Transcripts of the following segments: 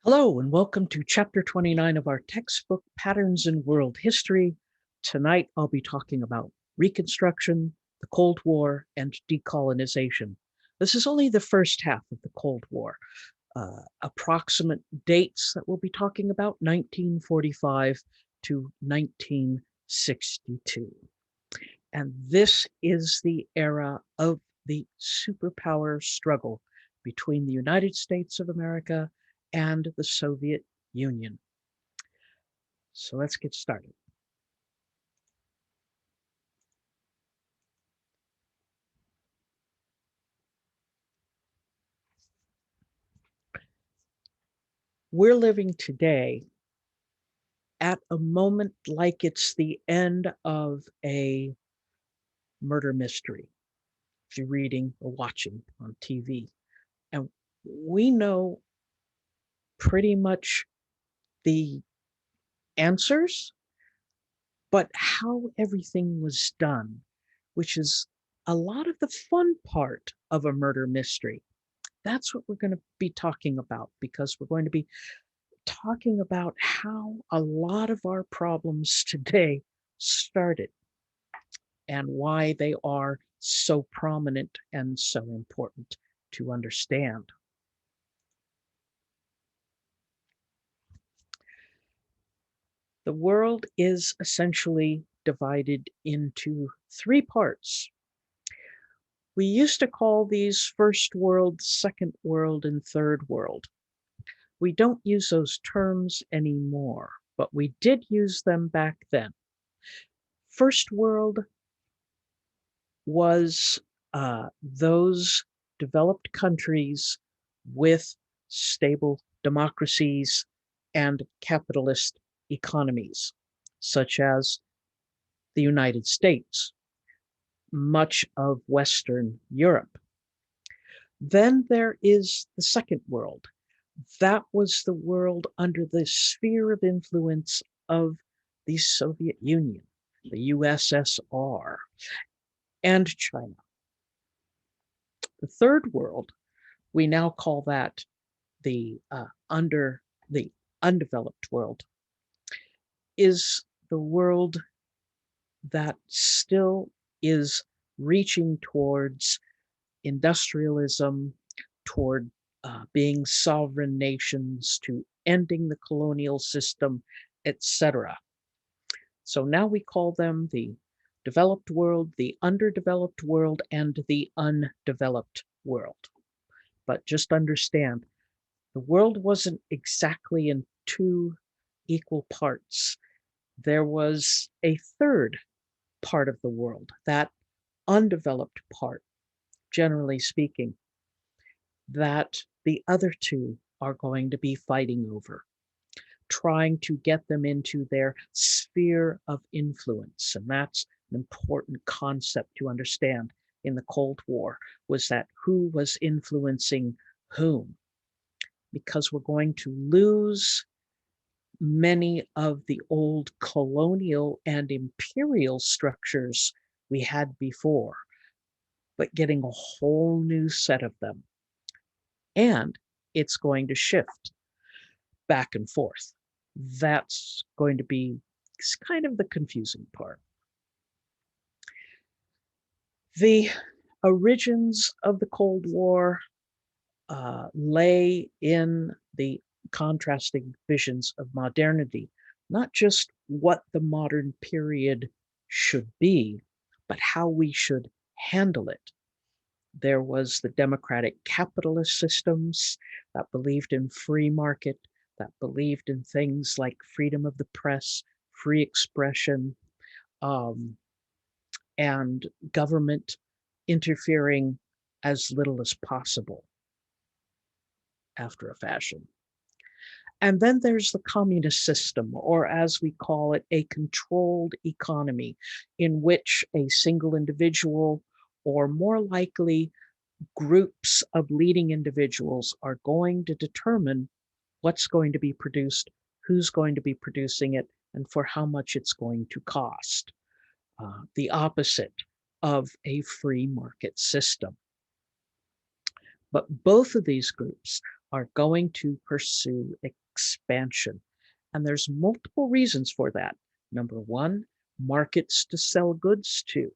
Hello, and welcome to Chapter 29 of our textbook, Patterns in World History. Tonight, I'll be talking about Reconstruction, the Cold War, and decolonization. This is only the first half of the Cold War. Approximate dates that we'll be talking about, 1945 to 1962. And this is the era of the superpower struggle between the United States of America and the Soviet Union. So let's get started. We're living today at a moment like it's the end of a murder mystery, if you're reading or watching on TV. And we know pretty much the answers, but how everything was done, which is a lot of the fun part of a murder mystery. That's what we're going to be talking about, because we're going to be talking about how a lot of our problems today started and why they are so prominent and so important to understand. The world is essentially divided into three parts. We used to call these first world, second world, and third world. We don't use those terms anymore, but we did use them back then. First world was those developed countries with stable democracies and capitalist economies, such as the United States, much of Western Europe. Then there is the Second World. That was the world under the sphere of influence of the Soviet Union, the USSR, and China. The Third World, we now call that the undeveloped world, is the world that still is reaching towards industrialism, toward being sovereign nations, to ending the colonial system, etc. So now we call them the developed world, the underdeveloped world, and the undeveloped world. But just understand, the world wasn't exactly in two equal parts. There was a third part of the world, that undeveloped part, generally speaking, that the other two are going to be fighting over, trying to get them into their sphere of influence. And that's an important concept to understand in the Cold War, was that who was influencing whom, because we're going to lose many of the old colonial and imperial structures we had before, but getting a whole new set of them. And it's going to shift back and forth. That's going to be kind of the confusing part. The origins of the Cold War lay in the contrasting visions of modernity, not just what the modern period should be, but how we should handle it. There was the democratic capitalist systems that believed in free market, that believed in things like freedom of the press, free expression, and government interfering as little as possible, after a fashion. And then there's the communist system, or as we call it, a controlled economy, in which a single individual, or more likely groups of leading individuals, are going to determine what's going to be produced, who's going to be producing it, and for how much it's going to cost. The opposite of a free market system. But both of these groups are going to pursue expansion. And there's multiple reasons for that. Number one, markets to sell goods to.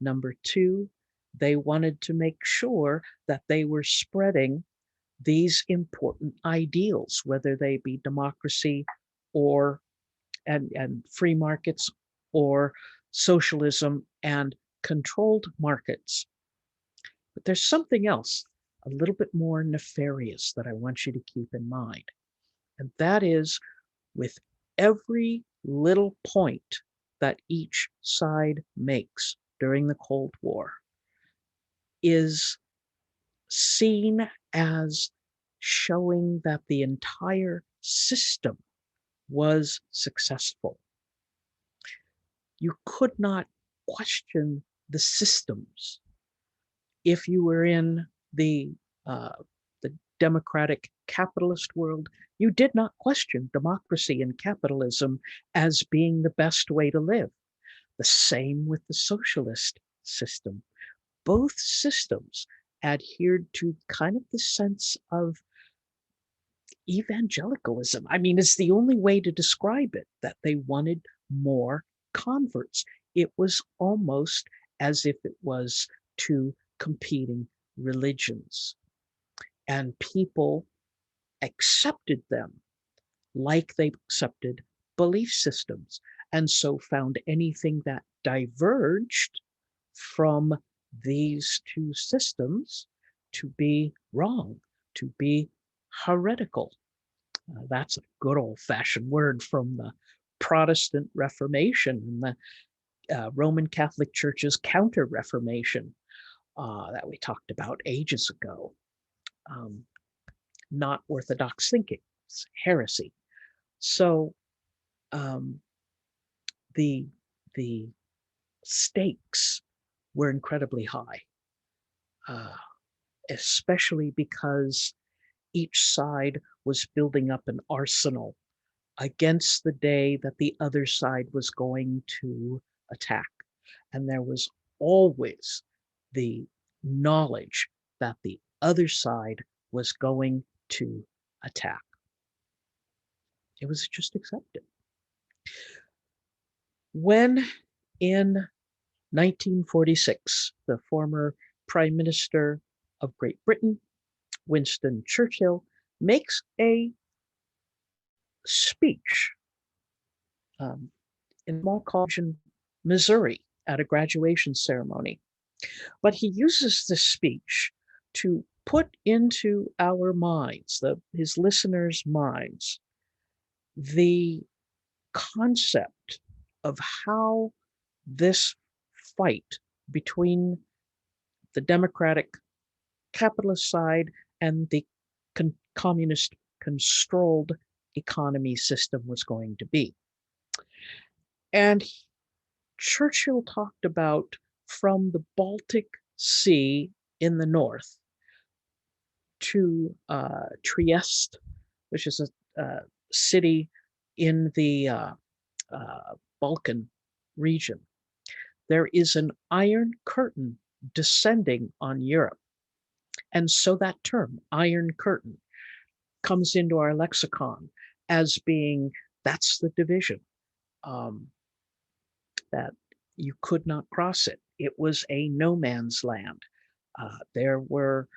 Number two, they wanted to make sure that they were spreading these important ideals, whether they be democracy or and free markets or socialism and controlled markets. But there's something else a little bit more nefarious that I want you to keep in mind. And that is with every little point that each side makes during the Cold War is seen as showing that the entire system was successful. You could not question the systems if you were in uh, the democratic capitalist world. You did not question democracy and capitalism as being the best way to live. The same with the socialist system. Both systems adhered to kind of the sense of evangelicalism. I mean, it's the only way to describe it, that they wanted more converts. It was almost as if it was two competing religions, and people accepted them like they accepted belief systems, and so found anything that diverged from these two systems to be wrong, to be heretical. That's a good old-fashioned word from the Protestant Reformation and the Roman Catholic Church's Counter-Reformation that we talked about ages ago. Not orthodox thinking, it's heresy. So um, the the stakes were incredibly high, uh, especially because each side was building up an arsenal against the day that the other side was going to attack. And there was always the knowledge that the other side was going to attack. It was just accepted. When in 1946, the former Prime Minister of Great Britain, Winston Churchill, makes a speech in a small college in Missouri at a graduation ceremony. But he uses this speech to put into our minds, his listeners' minds, the concept of how this fight between the democratic capitalist side and the communist controlled economy system was going to be. And Churchill talked about from the Baltic Sea in the north to Trieste, which is a city in the Balkan region. There is an iron curtain descending on Europe. And so that term, Iron Curtain, comes into our lexicon as being, that's the division, that you could not cross it. It was a no man's land. There were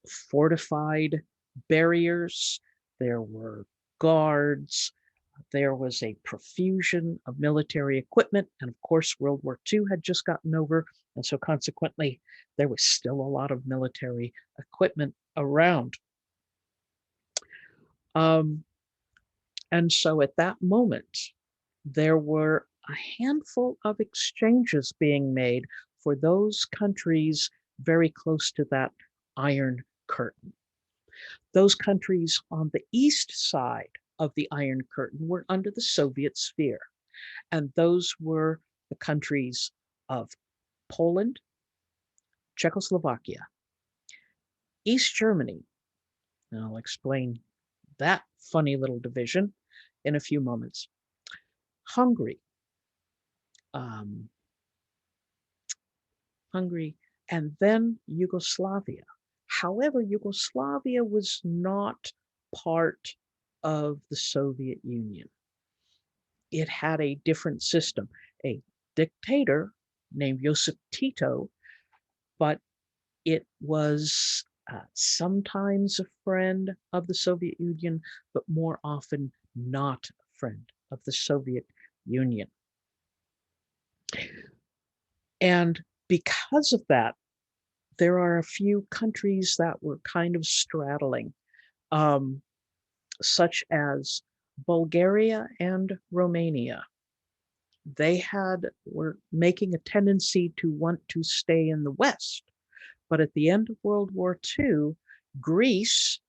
fortified barriers, there were guards, there was a profusion of military equipment, and of course, World War II had just gotten over, and so consequently, there was still a lot of military equipment around. And so at that moment, there were a handful of exchanges being made for those countries very close to that Iron Curtain. Those countries on the east side of the Iron Curtain were under the Soviet sphere, and those were the countries of Poland, Czechoslovakia, East Germany, and I'll explain that funny little division in a few moments, Hungary, um, Hungary, and then Yugoslavia. However, Yugoslavia was not part of the Soviet Union. It had a different system, a dictator named Josip Tito, but it was sometimes a friend of the Soviet Union, but more often not a friend of the Soviet Union. And because of that, there are a few countries that were kind of straddling, um, such as Bulgaria and Romania. Were making a tendency to want to stay in the West. But at the end of World War II, Greece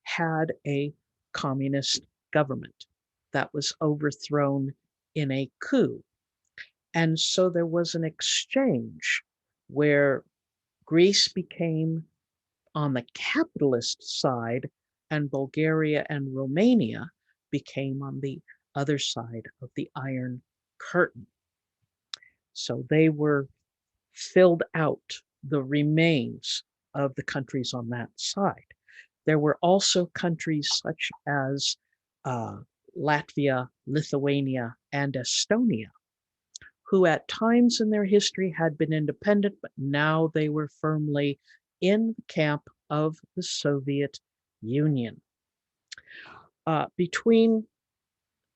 had a communist government that was overthrown in a coup. And so there was an exchange where Greece became on the capitalist side and Bulgaria and Romania became on the other side of the Iron Curtain. So they were filled out the remains of the countries on that side. There were also countries such as uh, Latvia, Lithuania, and Estonia, who at times in their history had been independent, but now they were firmly in the camp of the Soviet Union. Between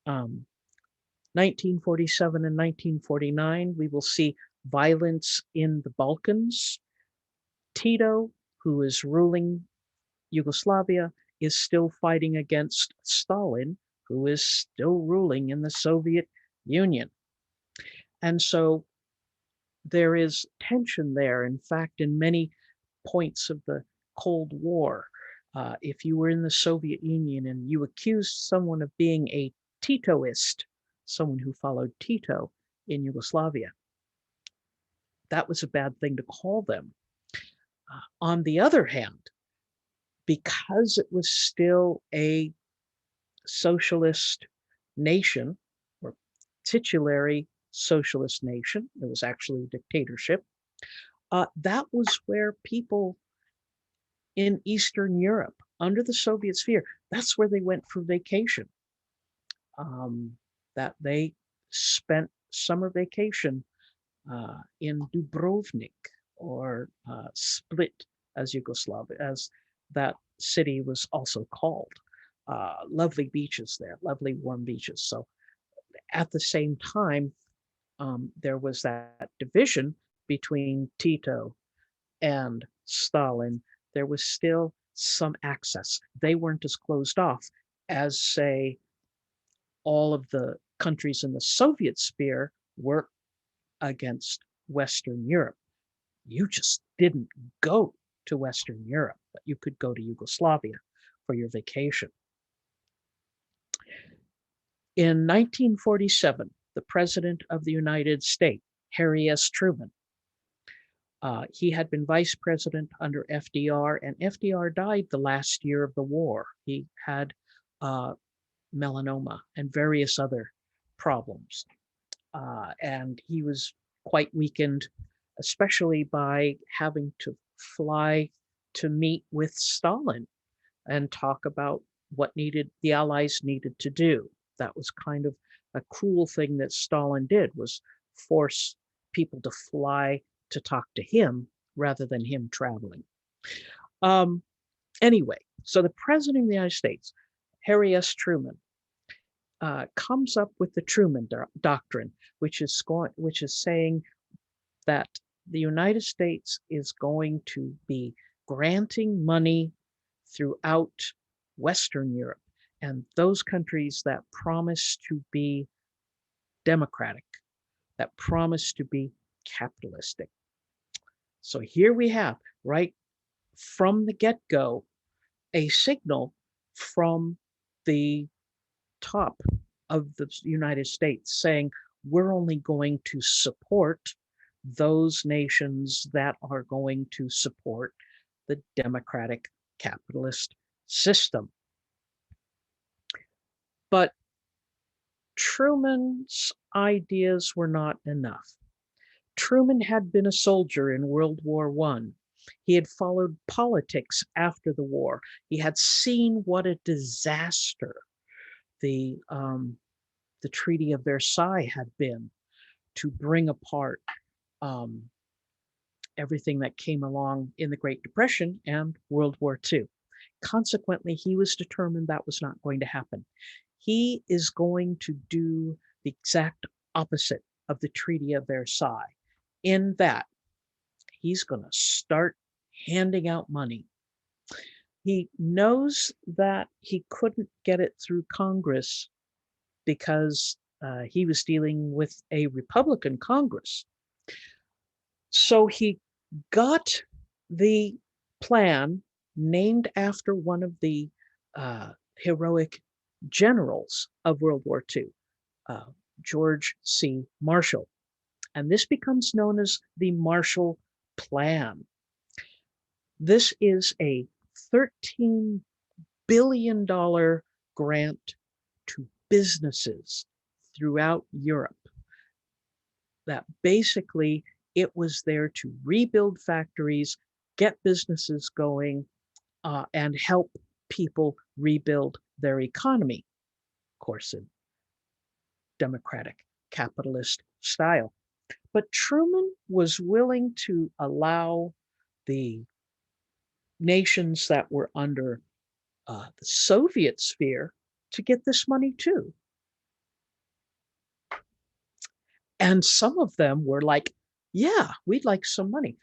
1947 and 1949, we will see violence in the Balkans. Tito, who is ruling Yugoslavia, is still fighting against Stalin, who is still ruling in the Soviet Union. And so there is tension there. In fact, in many points of the Cold War, if you were in the Soviet Union and you accused someone of being a Titoist, someone who followed Tito in Yugoslavia, that was a bad thing to call them. On the other hand, because it was still a socialist nation or titulary socialist nation, it was actually a dictatorship, that was where people in Eastern Europe, under the Soviet sphere, that's where they went for vacation. That they spent summer vacation in Dubrovnik or Split, as Yugoslavia, as that city was also called. Lovely beaches there, lovely warm beaches. So at the same time, there was that division between Tito and Stalin. There was still some access. They weren't as closed off as, say, all of the countries in the Soviet sphere were against Western Europe. You just didn't go to Western Europe, but you could go to Yugoslavia for your vacation. In 1947, the President of the United States, Harry S. Truman, he had been vice president under FDR, and FDR died the last year of the war. He had melanoma and various other problems. And he was quite weakened, especially by having to fly to meet with Stalin and talk about what the Allies needed to do. That was kind of a cruel thing that Stalin did, was force people to fly to talk to him rather than him traveling. Um, anyway, so the President of the United States, Harry S. Truman, comes up with the Truman Doctrine, which is saying that the United States is going to be granting money throughout Western Europe and those countries that promise to be democratic, that promise to be capitalistic. So here we have, right from the get-go, a signal from the top of the United States saying we're only going to support those nations that are going to support the democratic capitalist system. But Truman's ideas were not enough. Truman had been a soldier in World War I, He had followed politics after the war. He had seen what a disaster the um, the Treaty of Versailles had been to bring apart um, everything that came along in the Great Depression and World War II. Consequently, he was determined that was not going to happen. He is going to do the exact opposite of the Treaty of Versailles, in that he's going to start handing out money. He knows that he couldn't get it through Congress because he was dealing with a Republican Congress. So he got the plan named after one of the heroic generals of World War II, uh, George C. Marshall. And this becomes known as the Marshall Plan. This is a $13 billion grant to businesses throughout Europe that basically it was there to rebuild factories, get businesses going, and help people rebuild their economy, of course, in democratic capitalist style. But Truman was willing to allow the nations that were under the Soviet sphere to get this money too. And some of them were like, yeah, we'd like some money.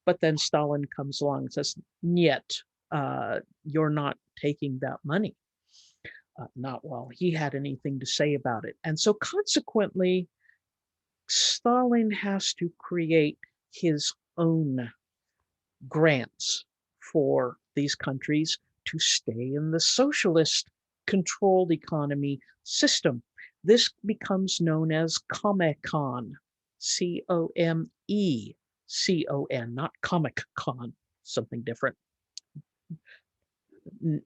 But then Stalin comes along and says, "Niet, you're not taking that money." Not while he had anything to say about it. And so consequently, Stalin has to create his own grants for these countries to stay in the socialist controlled economy system. This becomes known as Comecon, Comecon, not Comic Con, something different.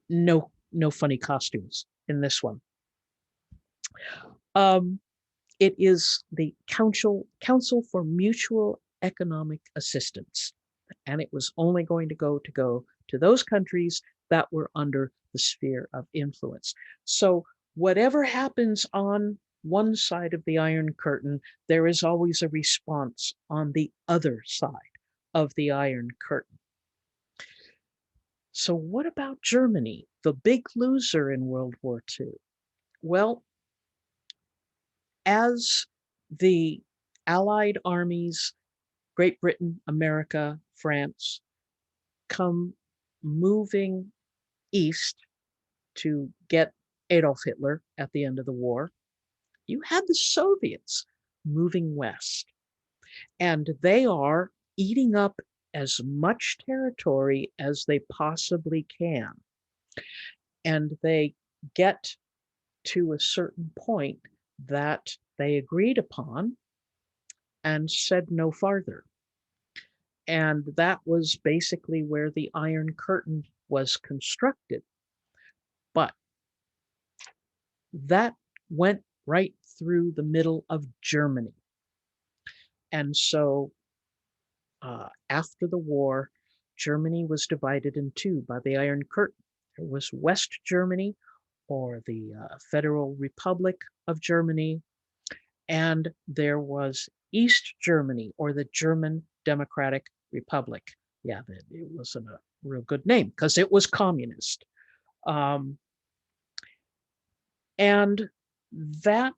No funny costumes in this one. Um, it is the Council for Mutual Economic Assistance, and it was only going to go to those countries that were under the sphere of influence. So whatever happens on one side of the Iron Curtain, there is always a response on the other side of the Iron Curtain. So what about Germany, the big loser in World War II? Well, as the Allied armies, Great Britain, America, France, come moving east to get Adolf Hitler at the end of the war, you had the Soviets moving west, and they are eating up as much territory as they possibly can. And they get to a certain point that they agreed upon and said no farther. And that was basically where the Iron Curtain was constructed. But that went right through the middle of Germany. And so after the war, Germany was divided in two by the Iron Curtain. There was West Germany, or the Federal Republic of Germany, and there was East Germany, or the German Democratic Republic. Yeah, it wasn't a real good name because it was communist. Um, and that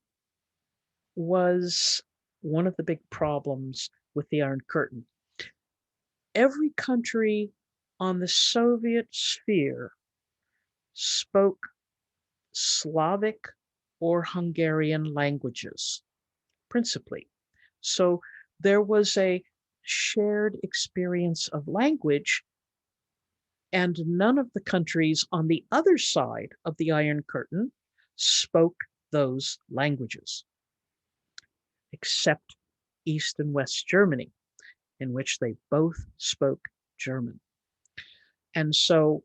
was one of the big problems with the Iron Curtain. Every country on the Soviet sphere spoke Slavic or Hungarian languages, principally. So there was a shared experience of language, and none of the countries on the other side of the Iron Curtain spoke those languages, except East and West Germany, in which they both spoke German. And so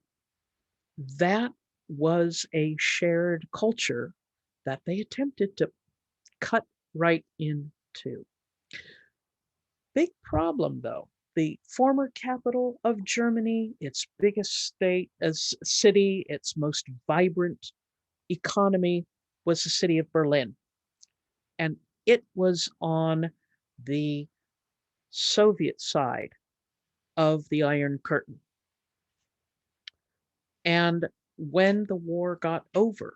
that was a shared culture that they attempted to cut right into. Big problem, though. the former capital of Germany, its biggest state as city, its most vibrant economy was the city of Berlin. And it was on the Soviet side of the Iron Curtain. And when the war got over,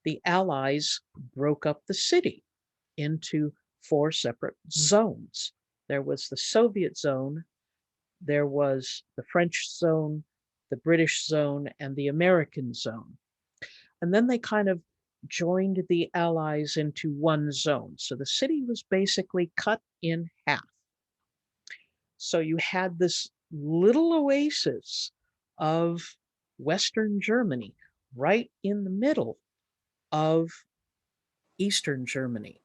the Allies broke up the city into four separate zones. There was the Soviet zone, there was the French zone, the British zone, and the American zone. And then they kind of joined the Allies into one zone. So the city was basically cut in half. So you had this little oasis of Western Germany right in the middle of Eastern Germany.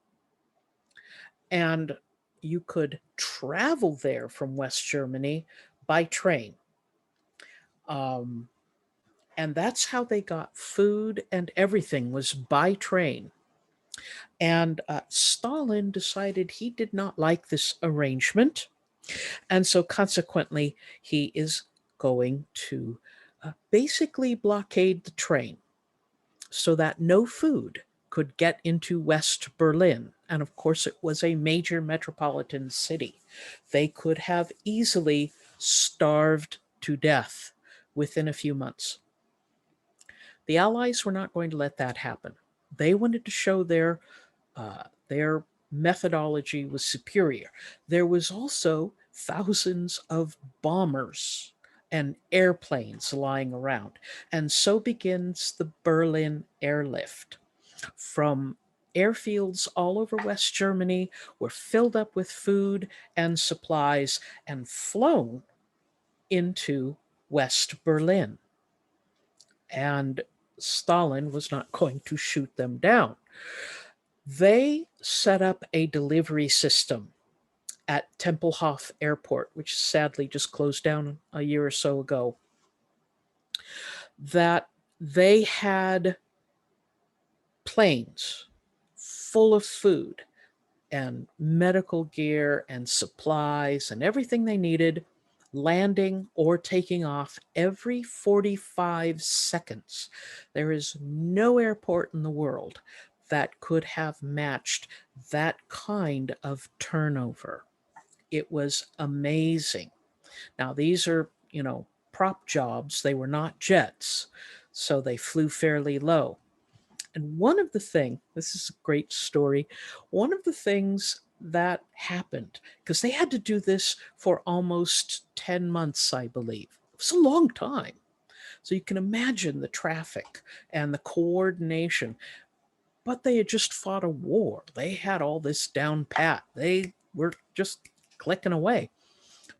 And you could travel there from West Germany by train. Um, and that's how they got food and everything was by train. And Stalin decided he did not like this arrangement. And so consequently, he is going to basically blockade the train so that no food could get into West Berlin. And of course, it was a major metropolitan city. They could have easily starved to death within a few months. The Allies were not going to let that happen. They wanted to show their methodology was superior. There was also thousands of bombers and airplanes lying around. And so begins the Berlin airlift. From airfields all over West Germany were filled up with food and supplies and flown into West Berlin. And Stalin was not going to shoot them down. They set up a delivery system at Tempelhof Airport, which sadly just closed down a year or so ago, that they had planes full of food and medical gear and supplies and everything they needed landing or taking off every 45 seconds. There is no airport in the world that could have matched that kind of turnover. It was amazing. Now, these are, prop jobs. They were not jets, so they flew fairly low. And one of the things, this is a great story, one of the things that happened, because they had to do this for almost 10 months, I believe. It was a long time. So you can imagine the traffic and the coordination. But they had just fought a war. They had all this down pat. They were just clicking away.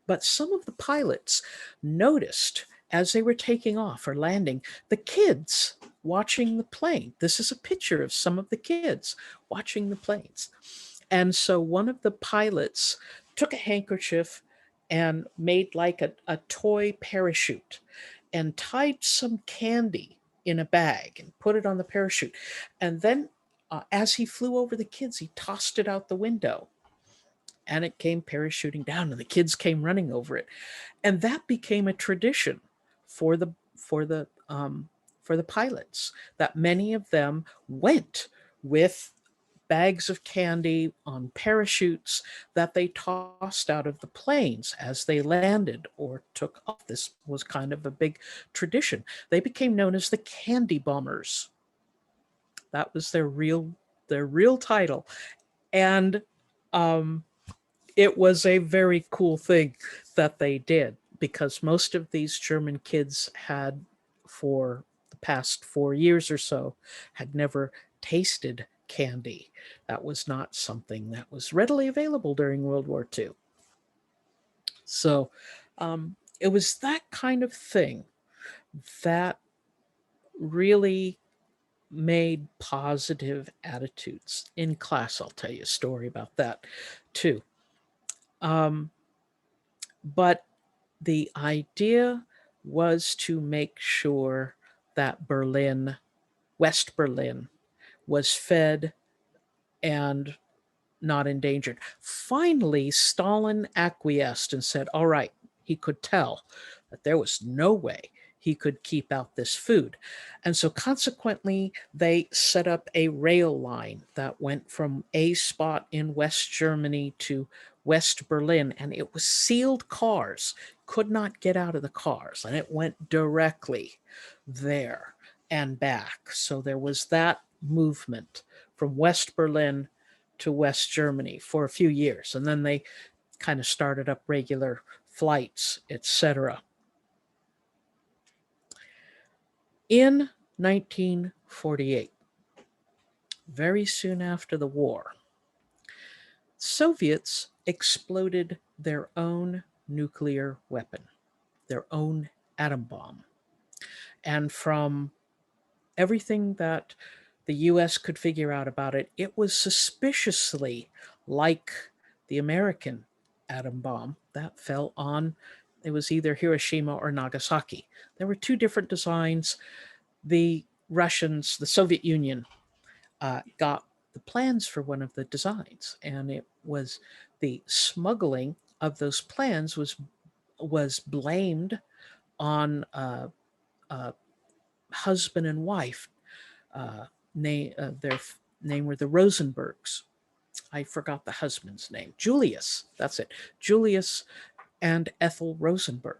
But some of the pilots noticed as they were taking off or landing, the kids watching the plane. This is a picture of some of the kids watching the planes. And so one of the pilots took a handkerchief and made like a toy parachute and tied some candy in a bag and put it on the parachute. And then as he flew over the kids, he tossed it out the window and it came parachuting down and the kids came running over it. And that became a tradition for the pilots, that many of them went with bags of candy on parachutes that they tossed out of the planes as they landed or took off. This was kind of a big tradition. They became known as the candy bombers. That was their real title. And um, it was a very cool thing that they did, because most of these German kids had, for the past 4 years or so, had never tasted candy. That was not something that was readily available during World War II. So it was that kind of thing that really made positive attitudes in class. I'll tell you a story about that too. Um, but the idea was to make sure that West Berlin, was fed and not endangered. Finally, Stalin acquiesced and said, all right, he could tell that there was no way he could keep out this food. And so consequently, they set up a rail line that went from a spot in West Germany to West Berlin, and it was sealed cars, could not get out of the cars, and it went directly there and back. So there was that movement from West Berlin to West Germany for a few years, and then they kind of started up regular flights, etc. In 1948, very soon after the war, Soviets exploded their own nuclear weapon, their own atom bomb. And from everything that the US could figure out about it, it was suspiciously like the American atom bomb that fell on, it was either Hiroshima or Nagasaki. There were two different designs. The Russians, the Soviet Union, got the plans for one of the designs, and it was the smuggling of those plans was blamed on husband and wife. Their name were the Rosenbergs. I forgot the husband's name. Julius. That's it. Julius and Ethel Rosenberg.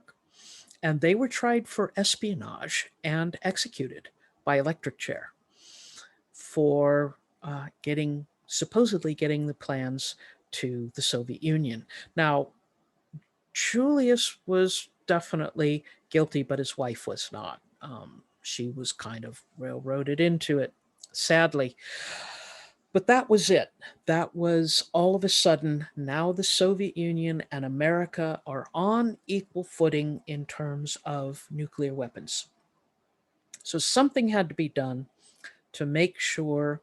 And they were tried for espionage and executed by electric chair for supposedly getting the plans to the Soviet Union. Now, Julius was definitely guilty, but his wife was not. She was kind of railroaded into it, sadly. But that was it. That was all of a sudden, now the Soviet Union and America are on equal footing in terms of nuclear weapons. So something had to be done to make sure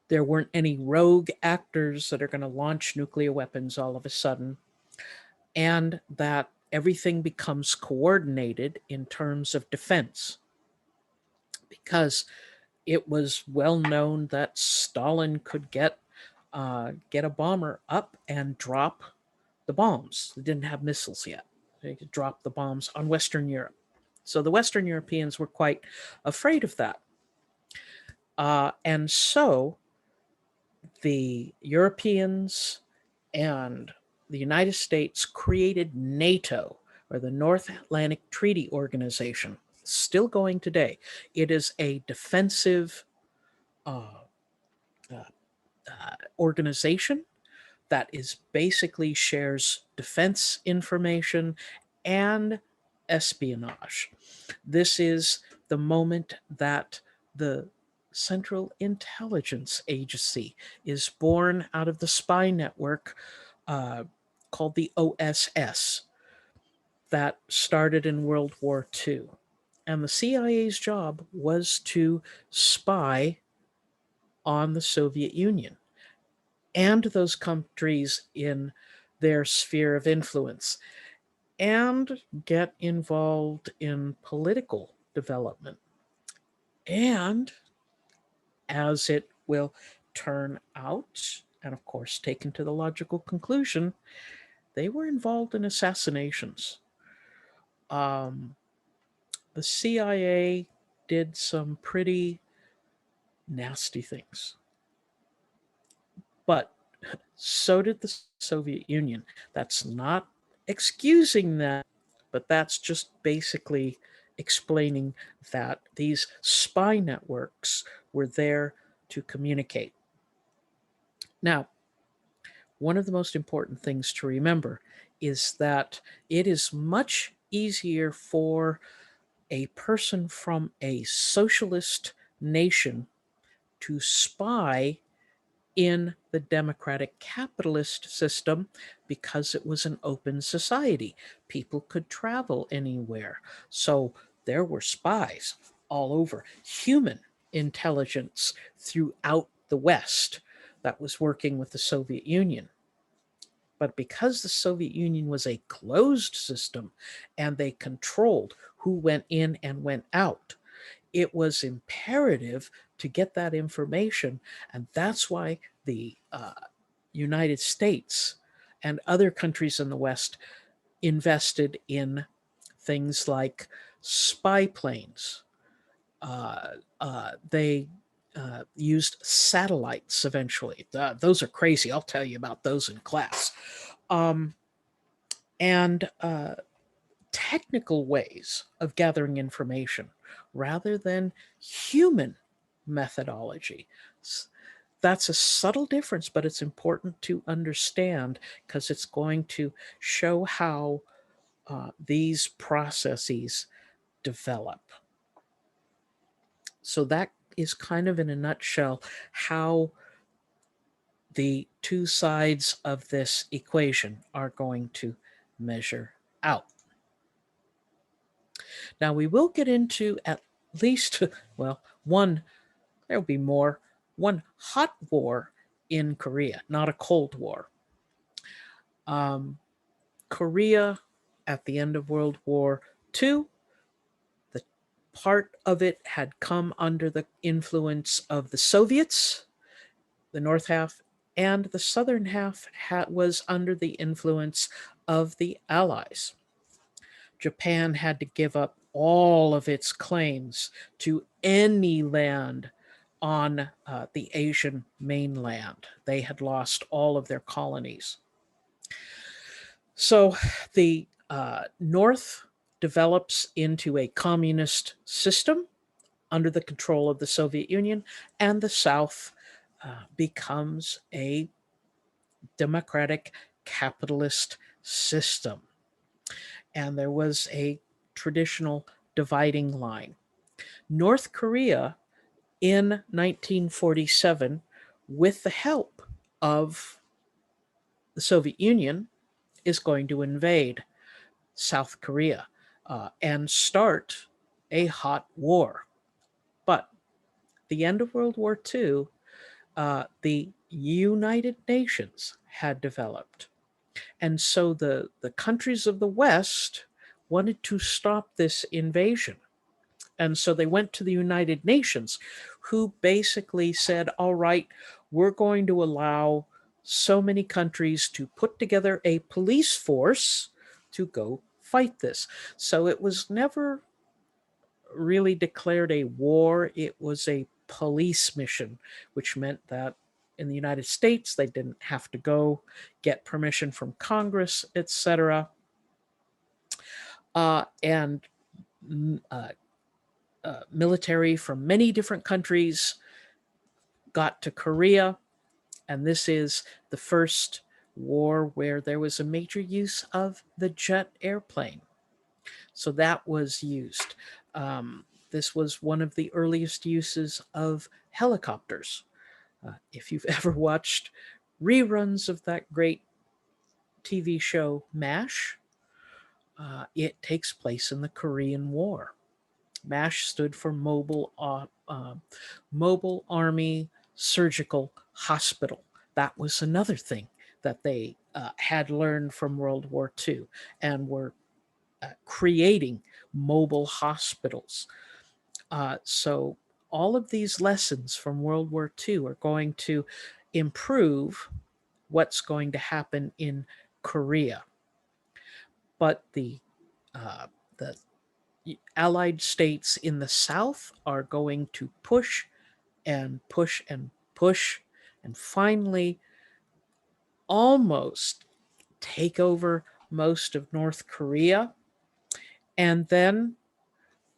there weren't any rogue actors that are going to launch nuclear weapons all of a sudden, and that everything becomes coordinated in terms of defense. Because it was well known that Stalin could get a bomber up and drop the bombs. They didn't have missiles yet. They could drop the bombs on Western Europe. So the Western Europeans were quite afraid of that. And so the Europeans and the United States created NATO, or the North Atlantic Treaty Organization, still going today. It is a defensive uh, uh, organization that is basically shares defense information and espionage. This is the moment that the Central Intelligence Agency is born out of the spy network uh, called the OSS that started in World War II. And the CIA's job was to spy on the Soviet Union and those countries in their sphere of influence, and get involved in political development. And as it will turn out, and of course taken to the logical conclusion, they were involved in assassinations. Um, the CIA did some pretty nasty things, but so did the Soviet Union. That's not excusing that, but that's just basically explaining that these spy networks were there to communicate. Now, one of the most important things to remember is that it is much easier for a person from a socialist nation to spy in the democratic capitalist system because it was an open society. People could travel anywhere. So there were spies all over, human intelligence throughout the West that was working with the Soviet Union. But because the Soviet Union was a closed system and they controlled who went in and went out, it was imperative to get that information. And that's why the United States and other countries in the West invested in things like spy planes. They used satellites eventually. Those are crazy. I'll tell you about those in class. Um, and technical ways of gathering information rather than human methodology. That's a subtle difference, but it's important to understand because it's going to show how these processes develop. So that is kind of in a nutshell how the two sides of this equation are going to measure out. Now we will get into at least, well, there'll be more, one hot war in Korea, not a Cold War. Korea at the end of World War II, the part of it had come under the influence of the Soviets, the north half, and the southern half was under the influence of the Allies. Japan had to give up all of its claims to any land on the Asian mainland. They had lost all of their colonies. So the North develops into a communist system under the control of the Soviet Union, and the South becomes a democratic capitalist system. And there was a traditional dividing line. North Korea in 1947, with the help of the Soviet Union, is going to invade South Korea and start a hot war. But the end of World War II, the United Nations had developed. And so the countries of the West wanted to stop this invasion. And so they went to the United Nations, who basically said, all right, we're going to allow so many countries to put together a police force to go fight this. So it was never really declared a war, it was a police mission, which meant that in the United States, they didn't have to go get permission from Congress, etc. And uh, military from many different countries got to Korea, and this is the first war where there was a major use of the jet airplane. So that was used. This was one of the earliest uses of helicopters. If you've ever watched reruns of that great TV show MASH, it takes place in the Korean War. MASH stood for Mobile Army Surgical Hospital. That was another thing that they had learned from World War II and were creating mobile hospitals. So all of these lessons from World War II are going to improve what's going to happen in Korea. But the Allied states in the South are going to push and push and push and finally almost take over most of North Korea. And then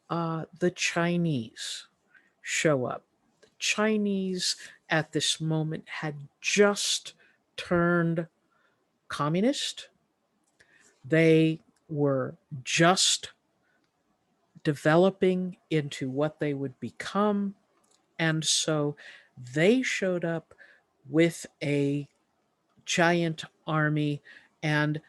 the Chinese show up. The Chinese at this moment had just turned communist. They were just developing into what they would become. And so they showed up with a giant army and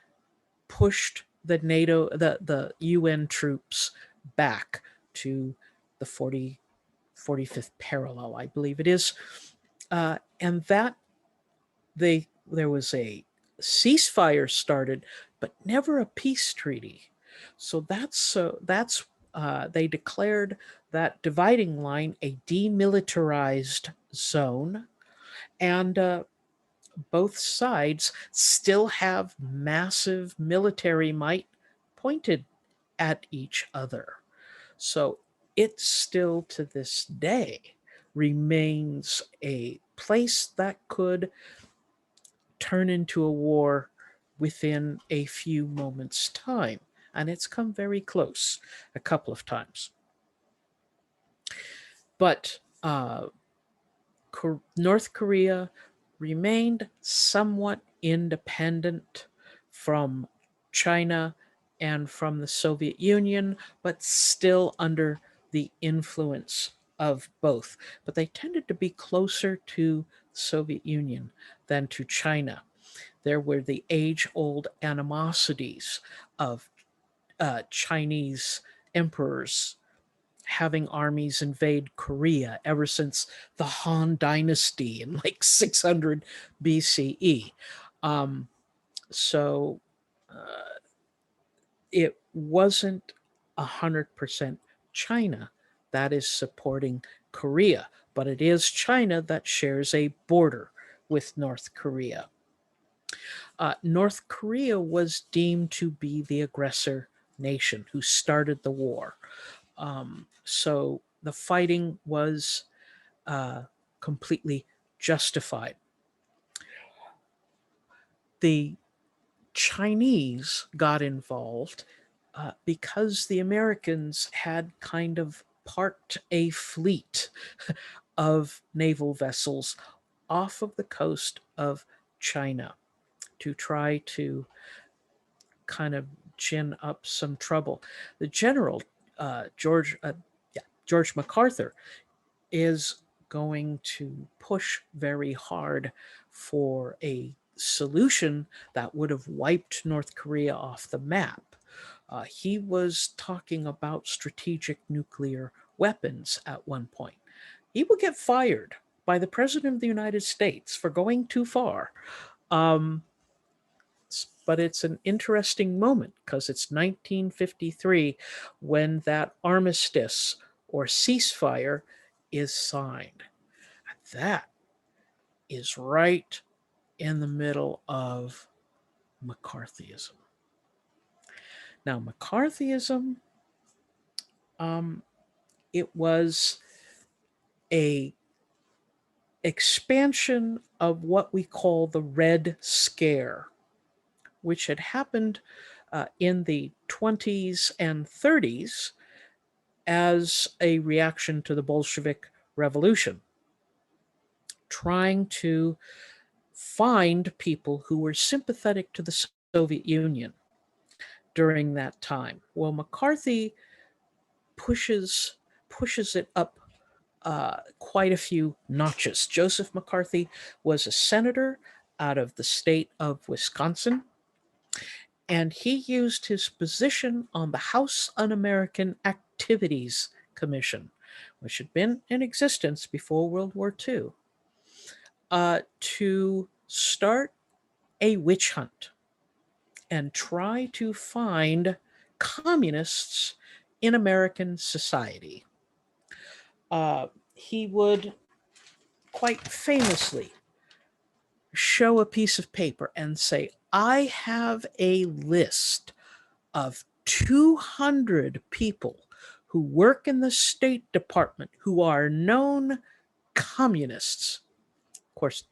pushed the UN troops back to the 45th parallel, I believe it is. And that there was a ceasefire started, but never a peace treaty. So that's they declared that dividing line a demilitarized zone, and both sides still have massive military might pointed at each other. So it still to this day remains a place that could turn into a war within a few moments' time. And it's come very close a couple of times. But North Korea remained somewhat independent from China and from the Soviet Union, but still under the influence of both. But they tended to be closer to the Soviet Union than to China. There were the age old animosities of Chinese emperors having armies invade Korea ever since the Han Dynasty in like 600 BCE. Um, so uh, it wasn't 100% China that is supporting Korea, but it is China that shares a border with North Korea. North Korea was deemed to be the aggressor nation who started the war. So the fighting was uh, completely justified. The Chinese got involved because the Americans had kind of parked a fleet of naval vessels off of the coast of China to try to kind of gin up some trouble. The general, George MacArthur, is going to push very hard for a solution that would have wiped North Korea off the map. He was talking about strategic nuclear weapons at one point. He will get fired by the President of the United States for going too far. Um, but it's an interesting moment because it's 1953 when that armistice or ceasefire is signed. That is right in the middle of McCarthyism. Now, McCarthyism, um, it was a expansion of what we call the Red Scare, which had happened in the 20s and 30s as a reaction to the Bolshevik Revolution, trying to find people who were sympathetic to the Soviet Union during that time. Well, McCarthy pushes pushes it up quite a few notches. Joseph McCarthy was a senator out of the state of Wisconsin, and he used his position on the House Un-American Activities Commission, which had been in existence before World War II, to start a witch hunt and try to find communists in American society. He would quite famously show a piece of paper and say, I have a list of 200 people who work in the State Department who are known communists. Of course,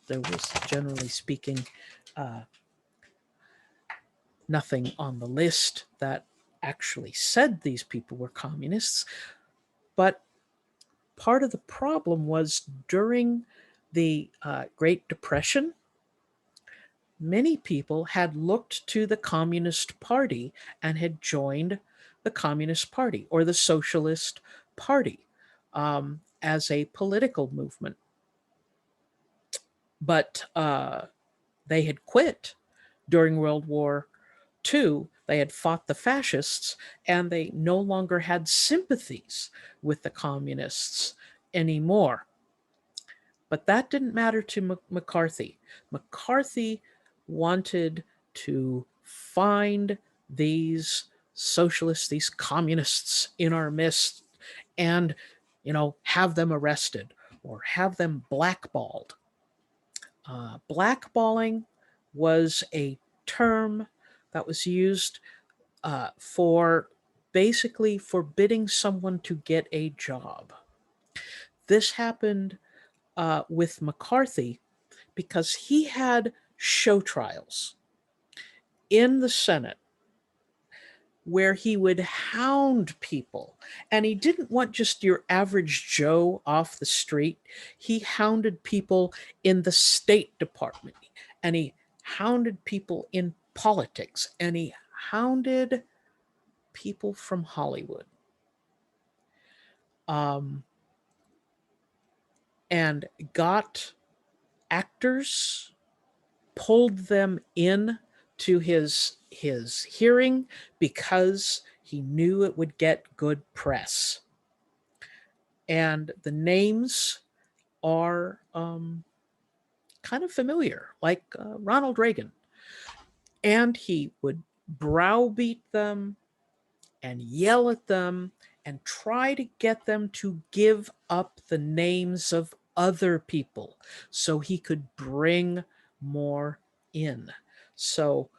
there was, generally speaking, uh, nothing on the list that actually said these people were communists. But part of the problem was during the Great Depression, many people had looked to the Communist Party and had joined the Communist Party or the Socialist Party as a political movement. But they had quit during World War II. They had fought the fascists and they no longer had sympathies with the communists anymore. But that didn't matter to McCarthy. McCarthy wanted to find these socialists, these communists in our midst, and, have them arrested or have them blackballed. Blackballing was a term that was used for basically forbidding someone to get a job. This happened with McCarthy because he had show trials in the Senate where he would hound people. And he didn't want just your average Joe off the street. He hounded people in the State Department, and he hounded people in politics, and he hounded people from Hollywood. Um, and got actors, pulled them in to his hearing because he knew it would get good press. And the names are kind of familiar, like Ronald Reagan. And he would browbeat them and yell at them and try to get them to give up the names of other people so he could bring more in. So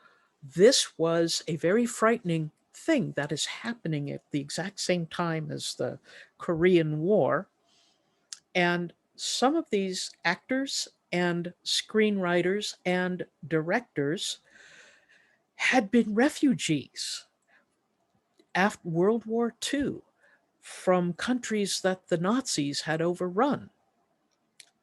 this was a very frightening thing that is happening at the exact same time as the Korean War. And some of these actors and screenwriters and directors had been refugees after World War II from countries that the Nazis had overrun.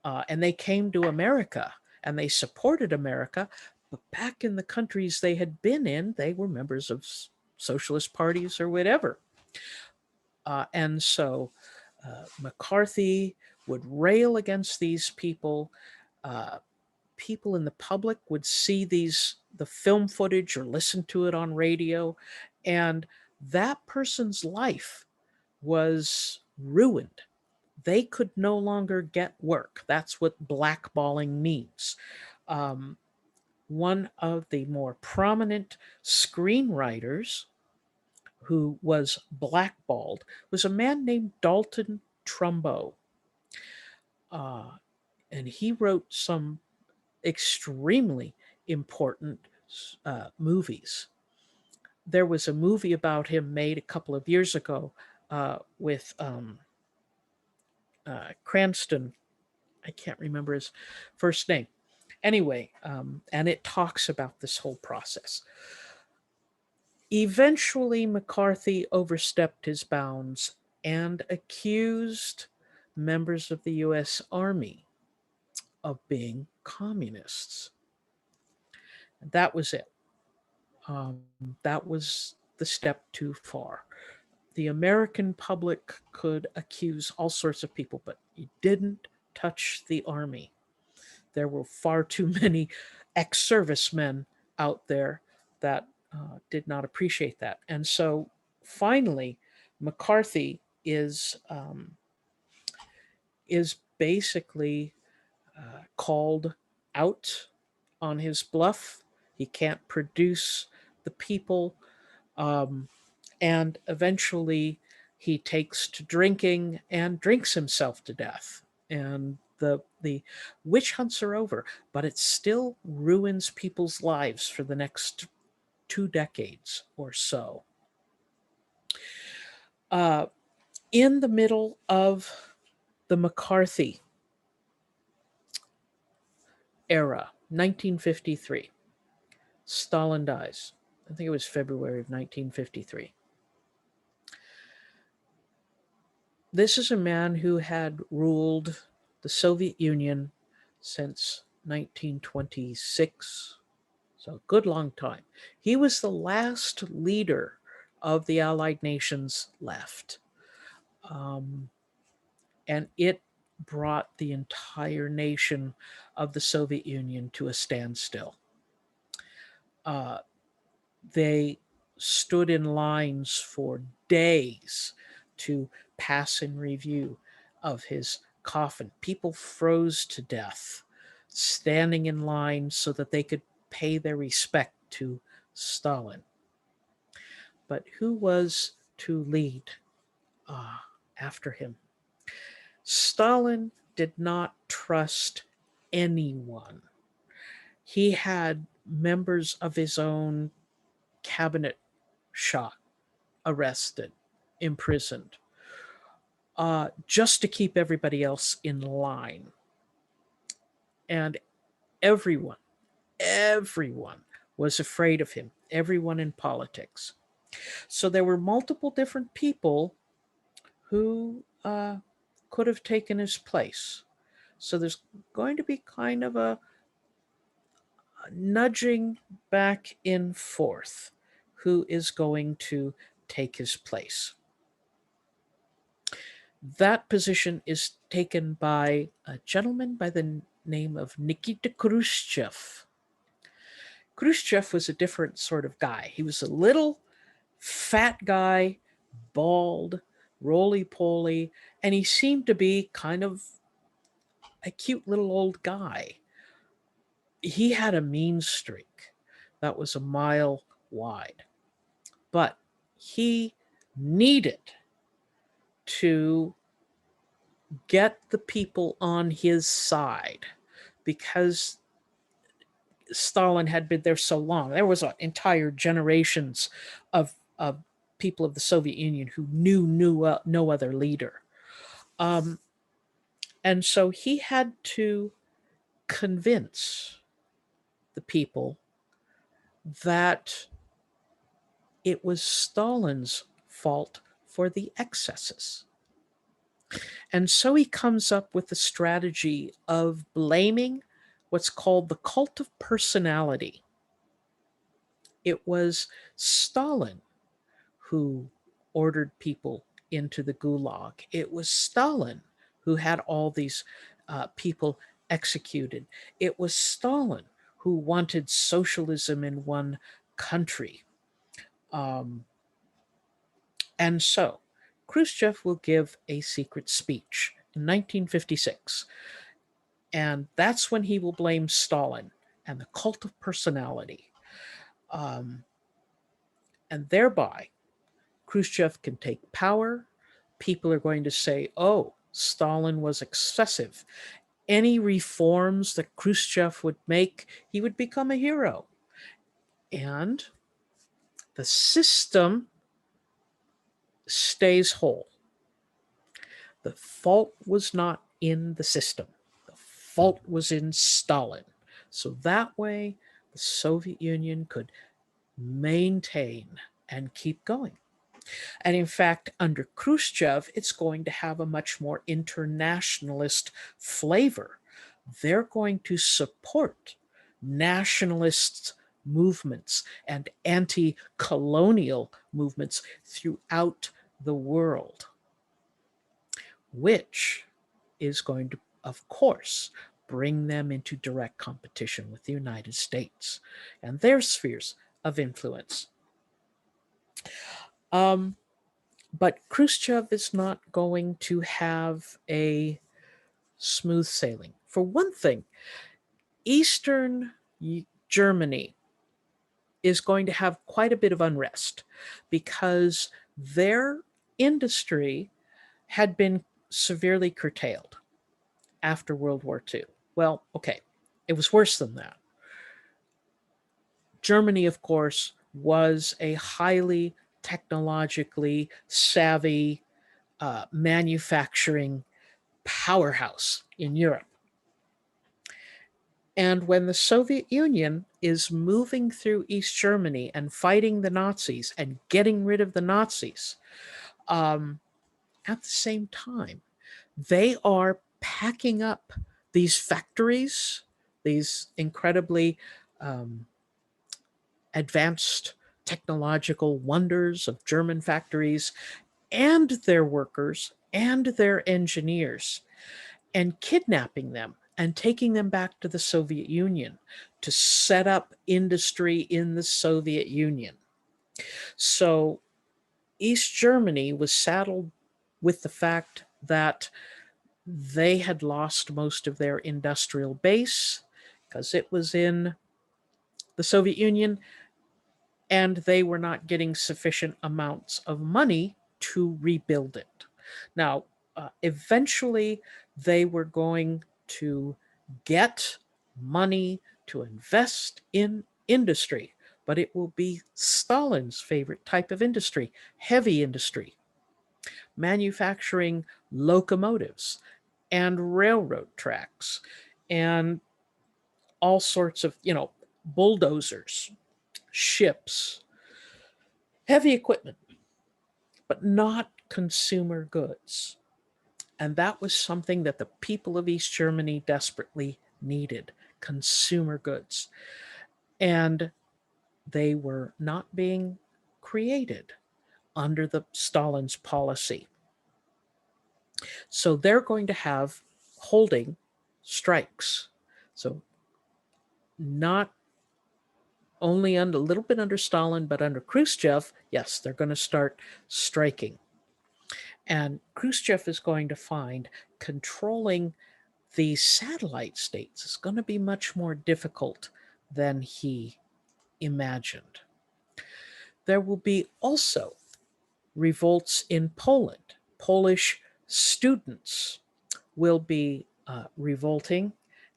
And they came to America and they supported America. But back in the countries they had been in, they were members of socialist parties or whatever. And so McCarthy would rail against these people. Uh, People in the public would see the film footage or listen to it on radio, and that person's life was ruined. They could no longer get work. That's what blackballing means. Um, One of the more prominent screenwriters who was blackballed was a man named Dalton Trumbo. Uh, and he wrote some extremely important movies. There was a movie about him made a couple of years ago with Cranston. I can't remember his first name. Anyway, and it talks about this whole process. Eventually, McCarthy overstepped his bounds and accused members of the US Army of being communists. That was it. Um, that was the step too far. The American public could accuse all sorts of people, but you didn't touch the army. There were far too many ex servicemen out there that did not appreciate that. And so finally, McCarthy is basically called out on his bluff. He can't produce the people, um, and eventually he takes to drinking and drinks himself to death. And the witch hunts are over, but it still ruins people's lives for the next 2 decades or so. Uh, in the middle of the McCarthy era, 1953, Stalin dies. I think it was February of 1953. This is a man who had ruled the Soviet Union since 1926, so a good long time. He was the last leader of the Allied nations left. Um, and it brought the entire nation of the Soviet Union to a standstill. Uh, they stood in lines for days to pass in review of his coffin. People froze to death, standing in line so that they could pay their respect to Stalin. But who was to lead uh, after him? Stalin did not trust anyone. He had members of his own cabinet shot, arrested, imprisoned, just to keep everybody else in line. And everyone, everyone was afraid of him, everyone in politics. So there were multiple different people who could have taken his place. So there's going to be kind of a nudging back and forth who is going to take his place. That position is taken by a gentleman by the name of Nikita Khrushchev. Khrushchev was a different sort of guy. He was a little fat guy, bald, roly poly, and he seemed to be kind of a cute little old guy. He had a mean streak that was a mile wide, but he needed to get the people on his side because Stalin had been there so long. There was entire generations of people of the Soviet Union who knew no other leader. Um, and so he had to convince the people that it was Stalin's fault for the excesses. And so he comes up with the strategy of blaming what's called the cult of personality. It was Stalin who ordered people into the gulag. It was Stalin who had all these people executed. It was Stalin who wanted socialism in one country. Um, and so Khrushchev will give a secret speech in 1956. And that's when he will blame Stalin and the cult of personality. Um, and thereby, Khrushchev can take power. People are going to say, oh, Stalin was excessive. Any reforms that Khrushchev would make, he would become a hero. And the system stays whole. The fault was not in the system, the fault was in Stalin. So that way, the Soviet Union could maintain and keep going. And in fact, under Khrushchev, it's going to have a much more internationalist flavor. They're going to support nationalist movements and anti colonial movements throughout the world, which is going to, of course, bring them into direct competition with the United States and their spheres of influence. Um, but Khrushchev is not going to have a smooth sailing. For one thing, Eastern Germany is going to have quite a bit of unrest because their industry had been severely curtailed after World War II. Well, okay, it was worse than that. Germany, of course, was a highly technologically savvy manufacturing powerhouse in Europe. And when the Soviet Union is moving through East Germany and fighting the Nazis and getting rid of the Nazis, um, at the same time, they are packing up these factories, these incredibly um, advanced technological wonders of German factories, and their workers and their engineers, and kidnapping them and taking them back to the Soviet Union to set up industry in the Soviet Union. So East Germany was saddled with the fact that they had lost most of their industrial base because it was in the Soviet Union, and they were not getting sufficient amounts of money to rebuild it. Now, eventually, they were going to get money to invest in industry, but it will be Stalin's favorite type of industry, heavy industry, manufacturing locomotives and railroad tracks and all sorts of, bulldozers, ships, heavy equipment, but not consumer goods. And that was something that the people of East Germany desperately needed, consumer goods. And they were not being created under the Stalin's policy. So they're going to have holding strikes. So not only under a little bit under Stalin, but under Khrushchev, yes, they're going to start striking. And Khrushchev is going to find controlling the satellite states is going to be much more difficult than he imagined. There will be also revolts in Poland. Polish students will be revolting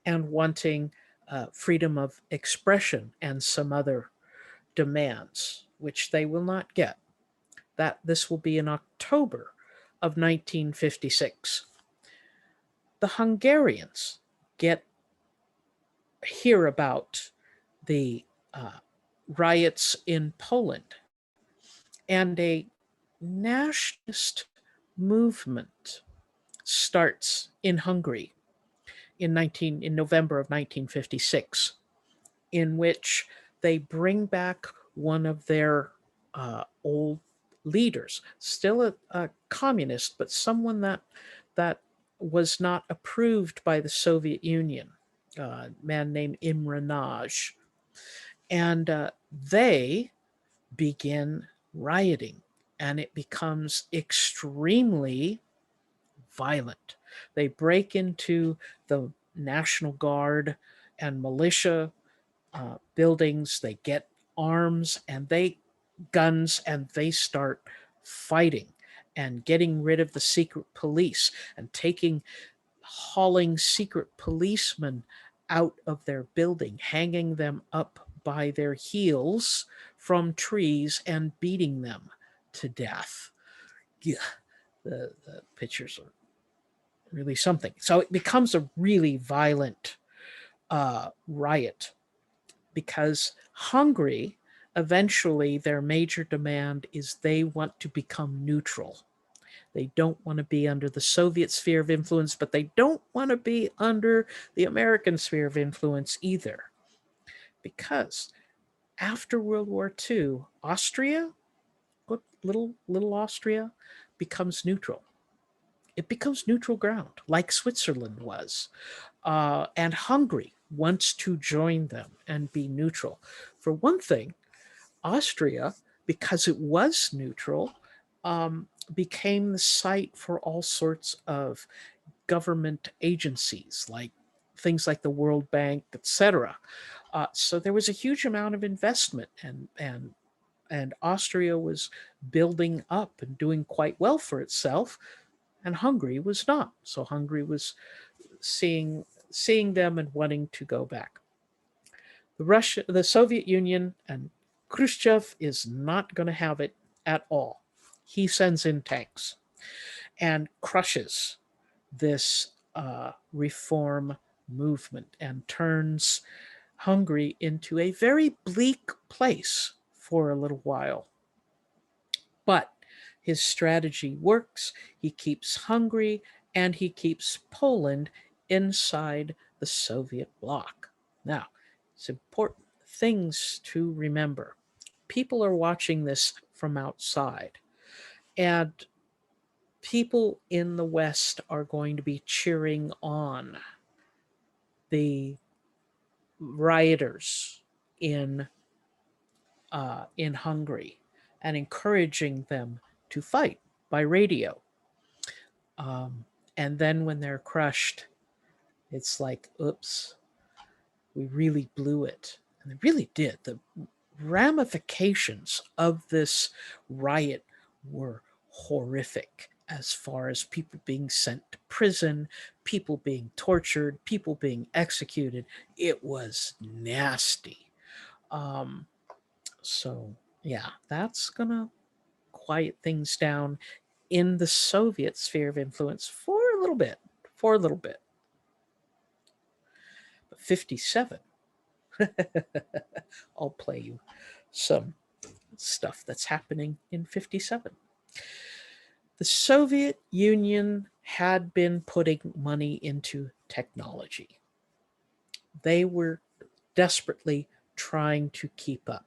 and wanting freedom of expression and some other demands, which they will not get. This will be in October of 1956. The Hungarians hear about the riots in Poland, and a nationalist movement starts in Hungary in November of 1956, in which they bring back one of their old leaders, still a communist, but someone that was not approved by the Soviet Union, a man named Imre Nagy. And they begin rioting, and it becomes extremely violent. They break into the National Guard and militia buildings, they get arms and guns, and they start fighting and getting rid of the secret police and hauling secret policemen out of their building, hanging them up by their heels from trees and beating them to death. Yeah, the pictures are really something. So it becomes a really violent riot because Hungary, eventually, their major demand is they want to become neutral. They don't want to be under the Soviet sphere of influence, but they don't want to be under the American sphere of influence either. Because after World War II, Austria, little Austria, becomes neutral. It becomes neutral ground, like Switzerland was. And Hungary wants to join them and be neutral. For one thing, Austria, because it was neutral, became the site for all sorts of government agencies, like things like the World Bank, etc. So there was a huge amount of investment, and Austria was building up and doing quite well for itself, and Hungary was not. So Hungary was seeing them and wanting to go back. The Soviet Union, and Khrushchev is not going to have it at all. He sends in tanks and crushes this reform movement and turns Hungary into a very bleak place for a little while. But his strategy works. He keeps Hungary and he keeps Poland inside the Soviet bloc. Now, it's important things to remember. People are watching this from outside, and people in the West are going to be cheering on the rioters in Hungary and encouraging them to fight by radio. And then when they're crushed, it's like, oops, we really blew it. And they really did. The ramifications of this riot were horrific, as far as people being sent to prison, people being tortured, people being executed. It was nasty. Um, so, yeah, that's going to quiet things down in the Soviet sphere of influence for a little bit. For a little bit. But 57, I'll play you some stuff that's happening in 57. The Soviet Union had been putting money into technology. They were desperately trying to keep up.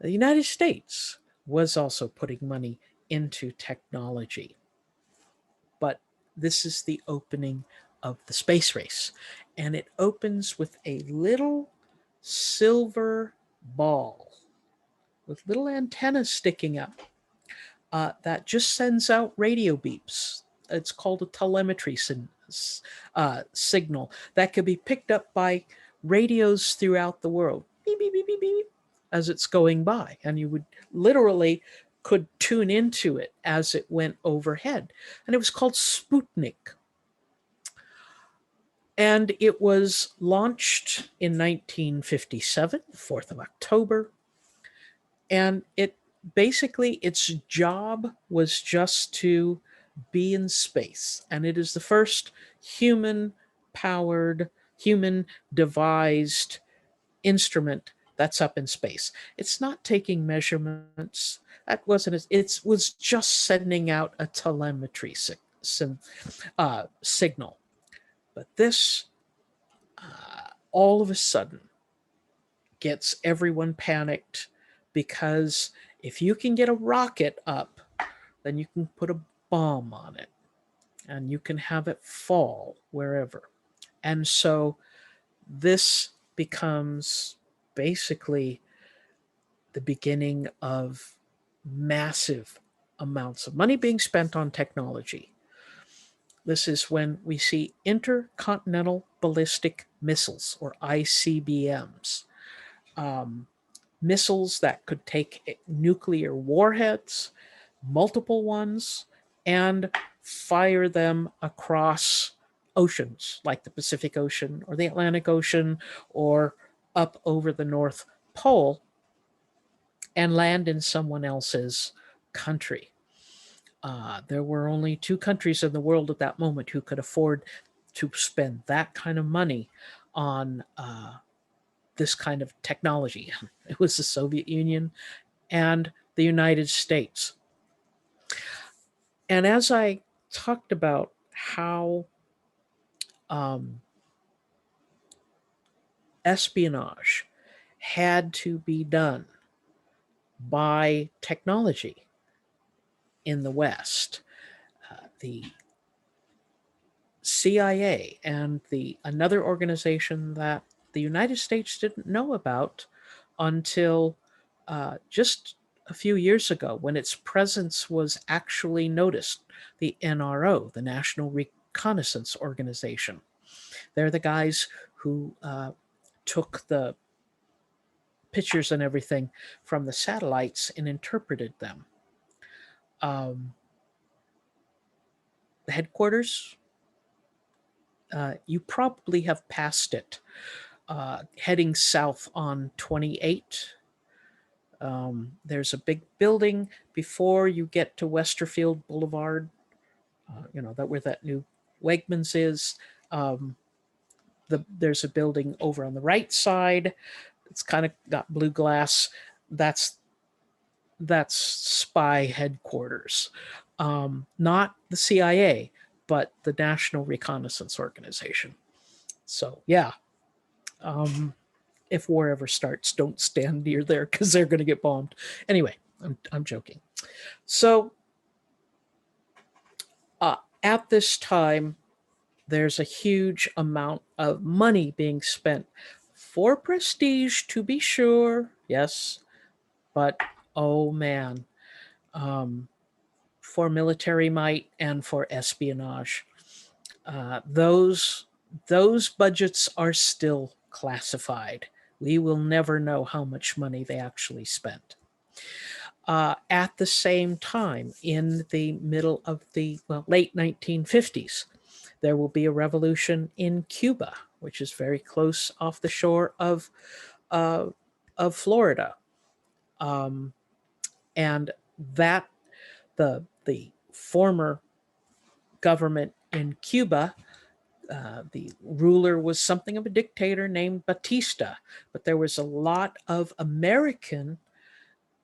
The United States was also putting money into technology. But this is the opening of the space race. And it opens with a little silver ball with little antennas sticking up that just sends out radio beeps. It's called a telemetry signal that could be picked up by radios throughout the world. Beep, beep, beep, beep, beep, as it's going by. And you would literally could tune into it as it went overhead. And it was called Sputnik. And it was launched in 1957, 4th of October. And it basically, its job was just to be in space. And it is the first human powered, human devised instrument that's up in space. It's not taking measurements. That wasn't, it was just sending out a telemetry signal. But this, all of a sudden, gets everyone panicked because if you can get a rocket up, then you can put a bomb on it and you can have it fall wherever. And so this becomes basically the beginning of massive amounts of money being spent on technology. This is when we see intercontinental ballistic missiles, or ICBMs, missiles that could take nuclear warheads, multiple ones, and fire them across oceans like the Pacific Ocean or the Atlantic Ocean or up over the North Pole and land in someone else's country. There were only two countries in the world at that moment who could afford to spend that kind of money on this kind of technology. It was the Soviet Union and the United States. And as I talked about how um, espionage had to be done by technology in the West, the CIA and another organization that the United States didn't know about until just a few years ago, when its presence was actually noticed, the NRO, the National Reconnaissance Organization. They're the guys who took the pictures and everything from the satellites and interpreted them. The headquarters, you probably have passed it, heading south on 28. There's a big building before you get to Westerfield Boulevard, that where that new Wegmans is. There's a building over on the right side. It's kind of got blue glass. That's spy headquarters, not the CIA, but the National Reconnaissance Organization. So yeah, if war ever starts, don't stand near there because they're going to get bombed. Anyway, I'm joking. So at this time, there's a huge amount of money being spent for prestige, to be sure, yes, but oh man, for military might and for espionage. Those budgets are still classified. We will never know how much money they actually spent. At the same time, in the middle of the late 1950s, there will be a revolution in Cuba, which is very close off the shore uh, of Florida, um, and that the former government in Cuba, the ruler was something of a dictator named Batista, but there was a lot of American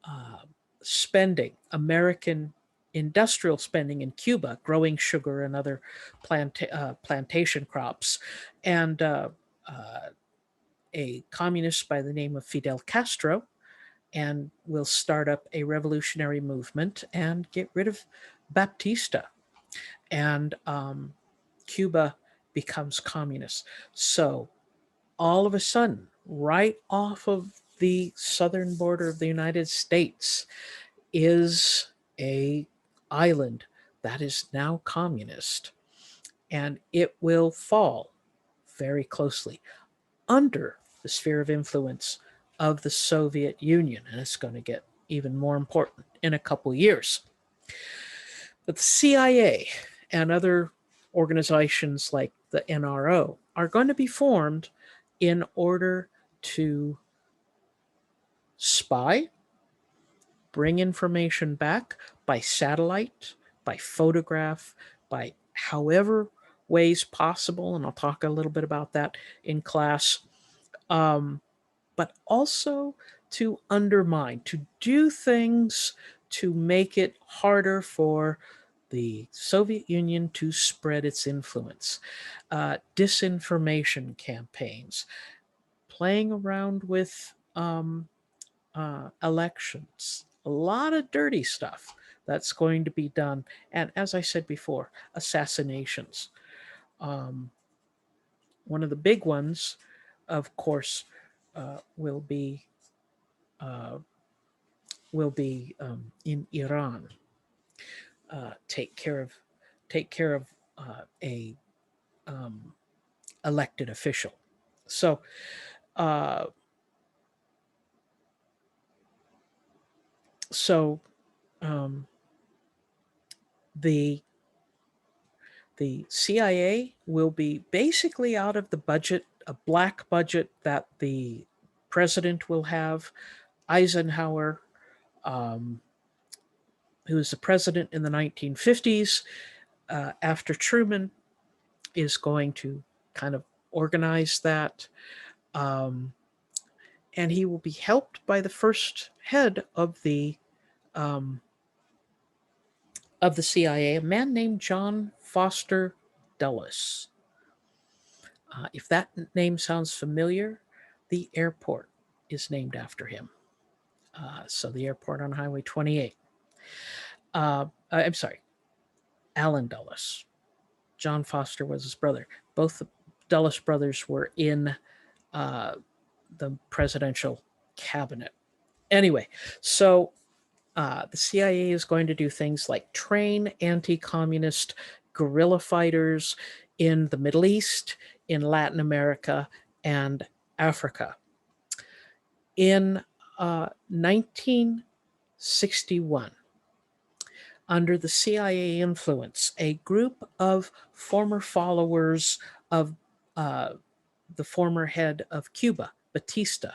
uh, spending, American industrial spending in Cuba, growing sugar and other plantation crops. And uh, a communist by the name of Fidel Castro and will start up a revolutionary movement and get rid of Baptista. And Cuba becomes communist. So all of a sudden, right off of the southern border of the United States, is a island that is now communist, and it will fall very closely under the sphere of influence of the Soviet Union, and it's going to get even more important in a couple years. But the CIA and other organizations like the NRO are going to be formed in order to spy, bring information back by satellite, by photograph, by however ways possible. And I'll talk a little bit about that in class. Um, but also to undermine, to do things to make it harder for the Soviet Union to spread its influence, disinformation campaigns, playing around with elections, a lot of dirty stuff that's going to be done. And as I said before, assassinations. Um, One of the big ones, of course, uh, will be uh, in Iran. Take care of a um, elected official. So uh, so um, the the CIA will be basically out of the budget, a black budget that the president will have. Eisenhower, um, who was the president in the 1950s, after Truman, is going to kind of organize that. Um, and he will be helped by the first head um, of the CIA, a man named John Foster Dulles. If that name sounds familiar, the airport is named after him. So the airport on Highway 28. I'm sorry, Allen Dulles. John Foster was his brother. Both the Dulles brothers were in uh, the presidential cabinet. Anyway, so the CIA is going to do things like train anti communist guerrilla fighters in the Middle East, in Latin America, and Africa. In 1961, under the CIA influence, a group of former followers of uh, the former head of Cuba, Batista,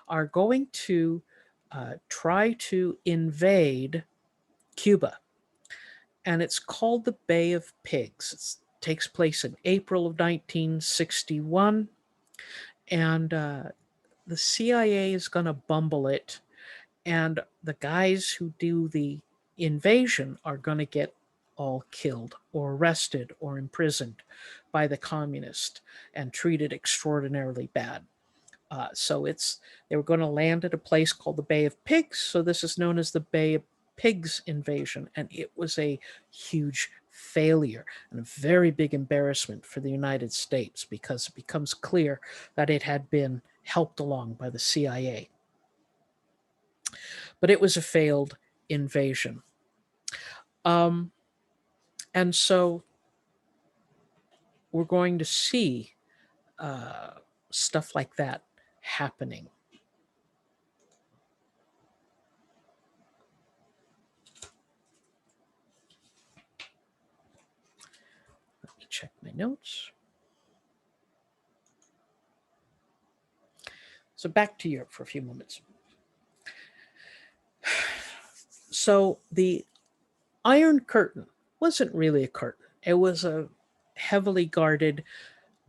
are going to try to invade Cuba. And it's called the Bay of Pigs. It takes place in April of 1961. And the CIA is going to bumble it. And the guys who do the invasion are going to get all killed or arrested or imprisoned by the communists and treated extraordinarily bad. So they were going to land at a place called the Bay of Pigs. So this is known as the Bay of Pigs invasion, and it was a huge failure and a very big embarrassment for the United States because it becomes clear that it had been helped along by the CIA. But it was a failed invasion. Um, and so we're going to see uh, stuff like that happening. Let me check my notes. So back to Europe for a few moments. So the Iron Curtain wasn't really a curtain. It was a heavily guarded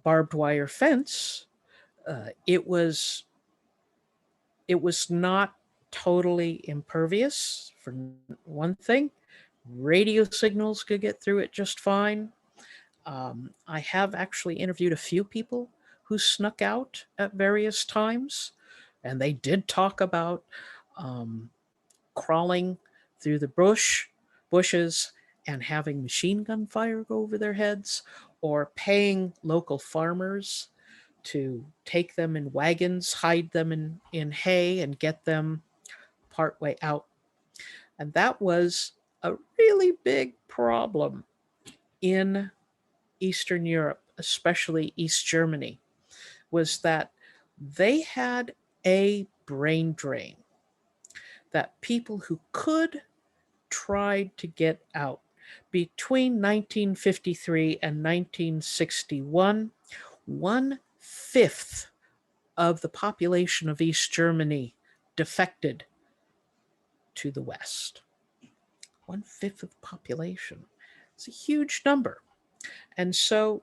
barbed wire fence. It was not totally impervious. For one thing, radio signals could get through it just fine. I have actually interviewed a few people who snuck out at various times, and they did talk about um, crawling through the bushes and having machine gun fire go over their heads, or paying local farmers to take them in wagons, hide them in hay, and get them partway out. And that was a really big problem in Eastern Europe, especially East Germany, was that they had a brain drain, that people who could tried to get out. Between 1953 and 1961, 1/5 of the population of East Germany defected to the West. 1/5 of the population. It's a huge number. And so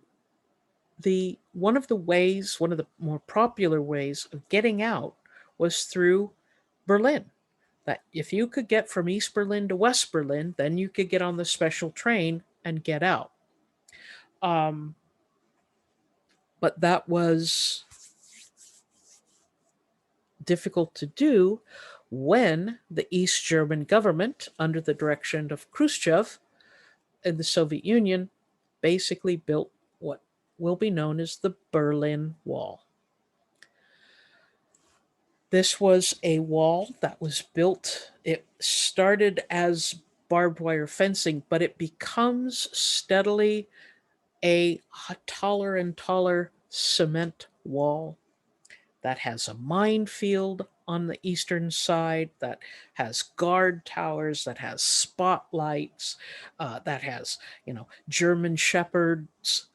one of the more popular ways of getting out was through Berlin. That if you could get from East Berlin to West Berlin, then you could get on the special train and get out. Um, but that was difficult to do when the East German government, under the direction of Khrushchev in the Soviet Union, basically built what will be known as the Berlin Wall. This was a wall that was built, it started as barbed wire fencing, but it becomes steadily a taller and taller cement wall that has a minefield on the eastern side, that has guard towers, that has spotlights, that has, German shepherds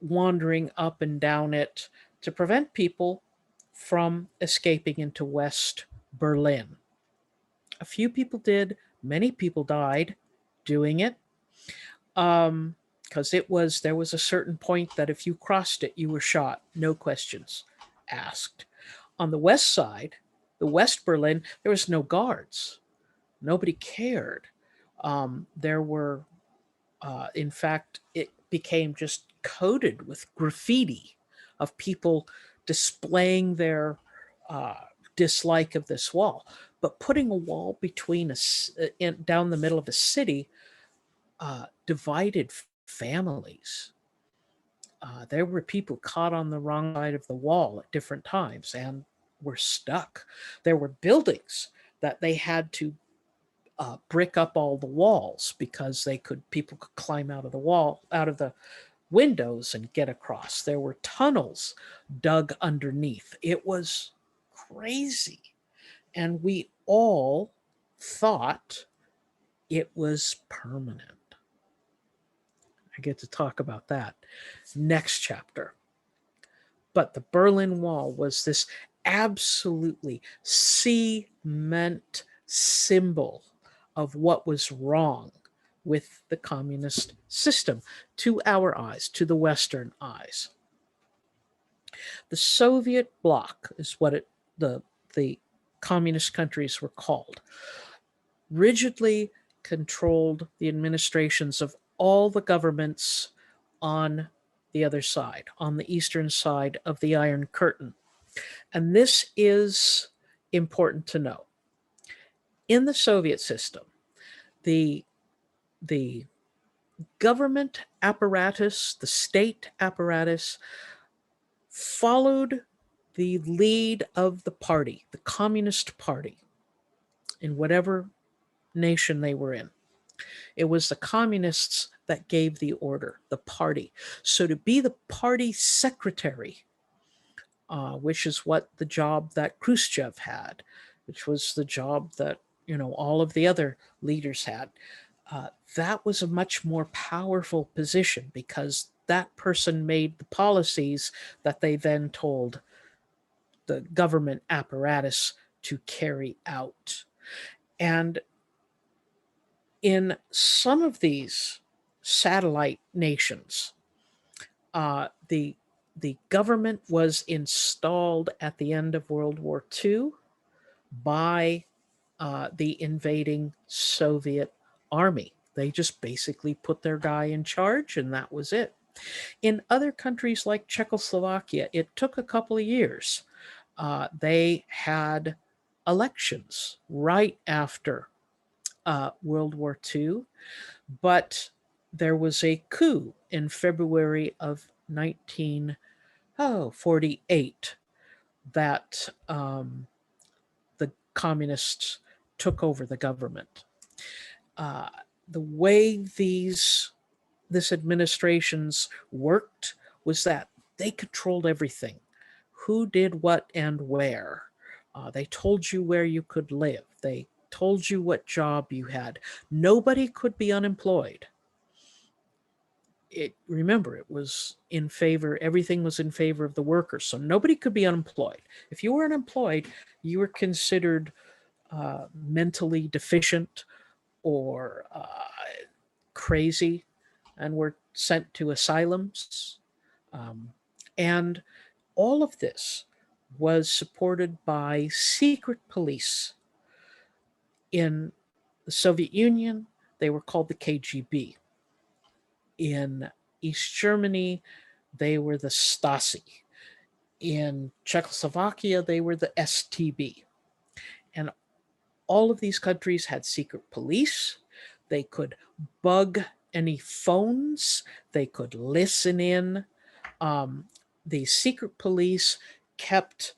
wandering up and down it to prevent people from escaping into West Berlin. A few people did, many people died doing it. Because there was a certain point that if you crossed it, you were shot, no questions asked. On the west side, the West Berlin, there was no guards. Nobody cared. There were, in fact, it became just coated with graffiti of people displaying their uh, dislike of this wall. But putting a wall between down the middle of a city divided families. There were people caught on the wrong side of the wall at different times and were stuck. There were buildings that they had to brick up all the walls because people could climb out of the windows and get across. There were tunnels dug underneath. It was crazy. And we all thought it was permanent. I get to talk about that next chapter. But the Berlin Wall was this absolutely cement symbol of what was wrong with the communist system to our eyes, to the Western eyes. The Soviet bloc is what the communist countries were called, rigidly controlled the administrations of all the governments on the other side, on the eastern side of the Iron Curtain. And this is important to know. In the Soviet system, the government apparatus, the state apparatus, followed the lead of the party, the Communist Party, in whatever nation they were in. It was the communists that gave the order, the party. So to be the party secretary which is what the job that Khrushchev had, which was the job that, all of the other leaders had. That was a much more powerful position because that person made the policies that they then told the government apparatus to carry out. And in some of these satellite nations, the government was installed at the end of World War II by the invading Soviet army. They just basically put their guy in charge, and that was it. In other countries like Czechoslovakia, it took a couple of years. They had elections right after World War II, but there was a coup in February of 1948 that the communists took over the government. Uh, the way this administrations worked was that they controlled everything, who did what and where. They told you where you could live. They told you what job you had. Nobody could be unemployed. Remember, it was in favor, everything was in favor of the workers, so nobody could be unemployed. If you were unemployed, you were considered mentally deficient or crazy and were sent to asylums. Um, and all of this was supported by secret police. In the Soviet Union, they were called the KGB. In East Germany, they were the Stasi. In Czechoslovakia, they were the STB. And all of these countries had secret police. They could bug any phones. They could listen in. The secret police kept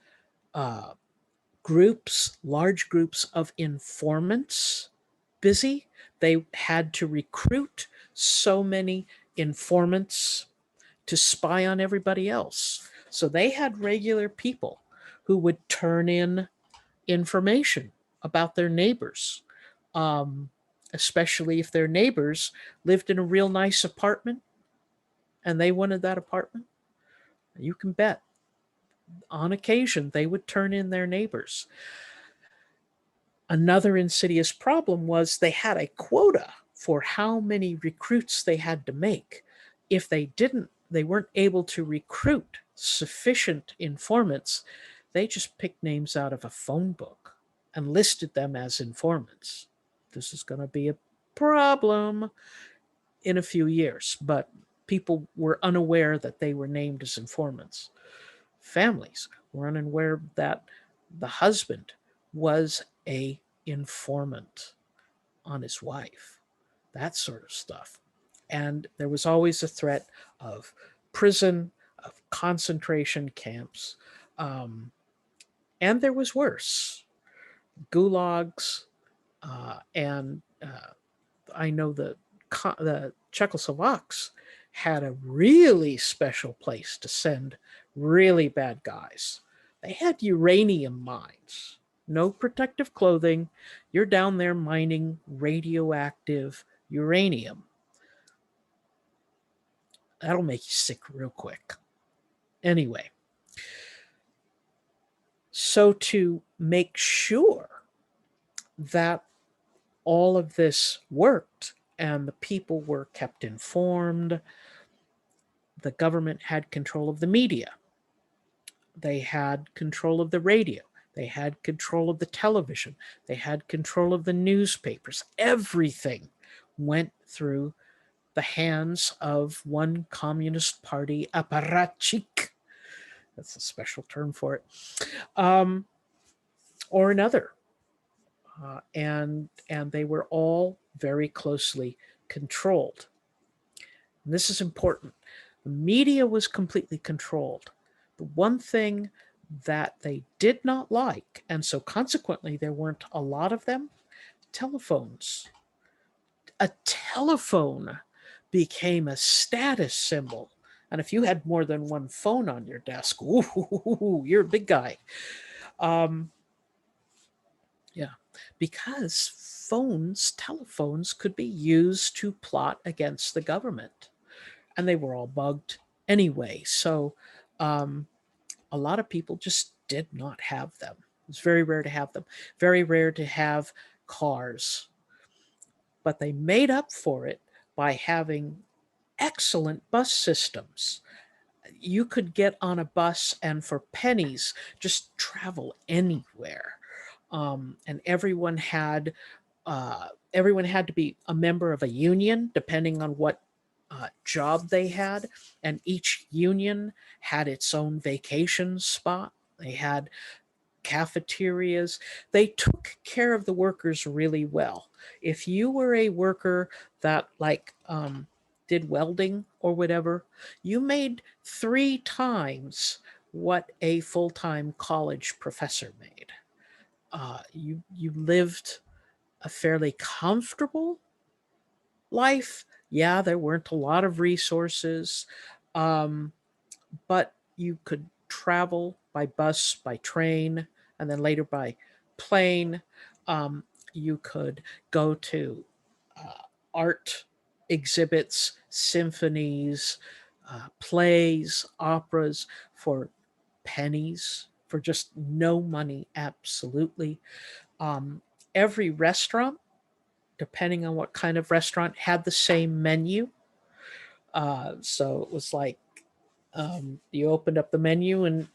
large groups of informants busy. They had to recruit so many informants to spy on everybody else. So they had regular people who would turn in information about their neighbors, especially if their neighbors lived in a real nice apartment and they wanted that apartment. You can bet on occasion they would turn in their neighbors. Another insidious problem was they had a quota for how many recruits they had to make. If they weren't able to recruit sufficient informants, they just picked names out of a phone book and listed them as informants. This is going to be a problem in a few years, but people were unaware that they were named as informants. Families were unaware that the husband was a informant on his wife, that sort of stuff. And there was always a threat of prison, of concentration camps, and there was worse, gulags, and I know the Czechoslovaks had a really special place to send really bad guys. They had uranium mines, no protective clothing. You're down there mining radioactive uranium. That'll make you sick real quick. Anyway, so to make sure that all of this worked and the people were kept informed, the government had control of the media. They had control of the radio. They had control of the television. They had control of the newspapers. Everything went through the hands of one Communist Party apparatchik. That's a special term for it. Or another. And they were all very closely controlled. And this is important. The media was completely controlled. The one thing that they did not like, and so consequently there weren't a lot of them, telephones. A telephone became a status symbol And if you had more than one phone on your desk, ooh, you're a big guy. Um, yeah, because telephones could be used to plot against the government, and they were all bugged anyway. So um, a lot of people just did not have them. It's very rare to have them, very rare to have cars. But they made up for it by having excellent bus systems. You could get on a bus and for pennies just travel anywhere. And everyone had to be a member of a union depending on what job they had, and each union had its own vacation spot. They had cafeterias. They took care of the workers really well. If you were a worker that did welding or whatever, you made 3 times what a full-time college professor made. You lived a fairly comfortable life. Yeah, there weren't a lot of resources, um, but you could travel by bus, by train, and then later by plane. Um, you could go to art exhibits, symphonies, plays, operas for pennies, for just no money, absolutely. Um, every restaurant, depending on what kind of restaurant, had the same menu. So it was like you opened up the menu and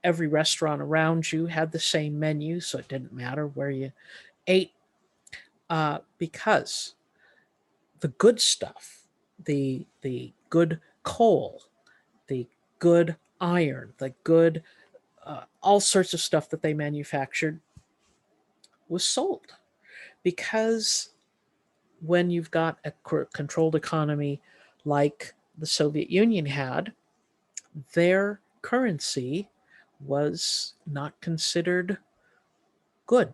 every restaurant around you had the same menu, so it didn't matter where you ate, because the good stuff, the good coal, the good iron, the good all sorts of stuff that they manufactured was sold. Because when you've got a controlled economy like the Soviet Union had, their currency was not considered good.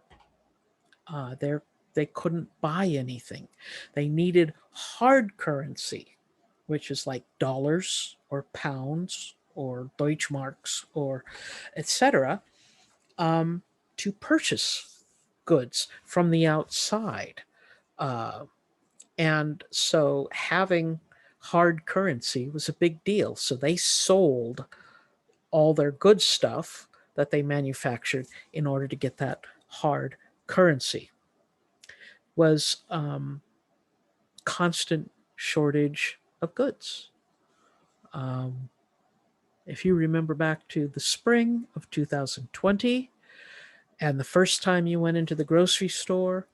They couldn't buy anything. They needed hard currency, which is like dollars or pounds or Deutschmarks or etc., to purchase goods from the outside. Uh, and so having hard currency was a big deal. So they sold all their good stuff that they manufactured in order to get that hard currency. Was constant shortage of goods. Um, if you remember back to the spring of 2020 and the first time you went into the grocery store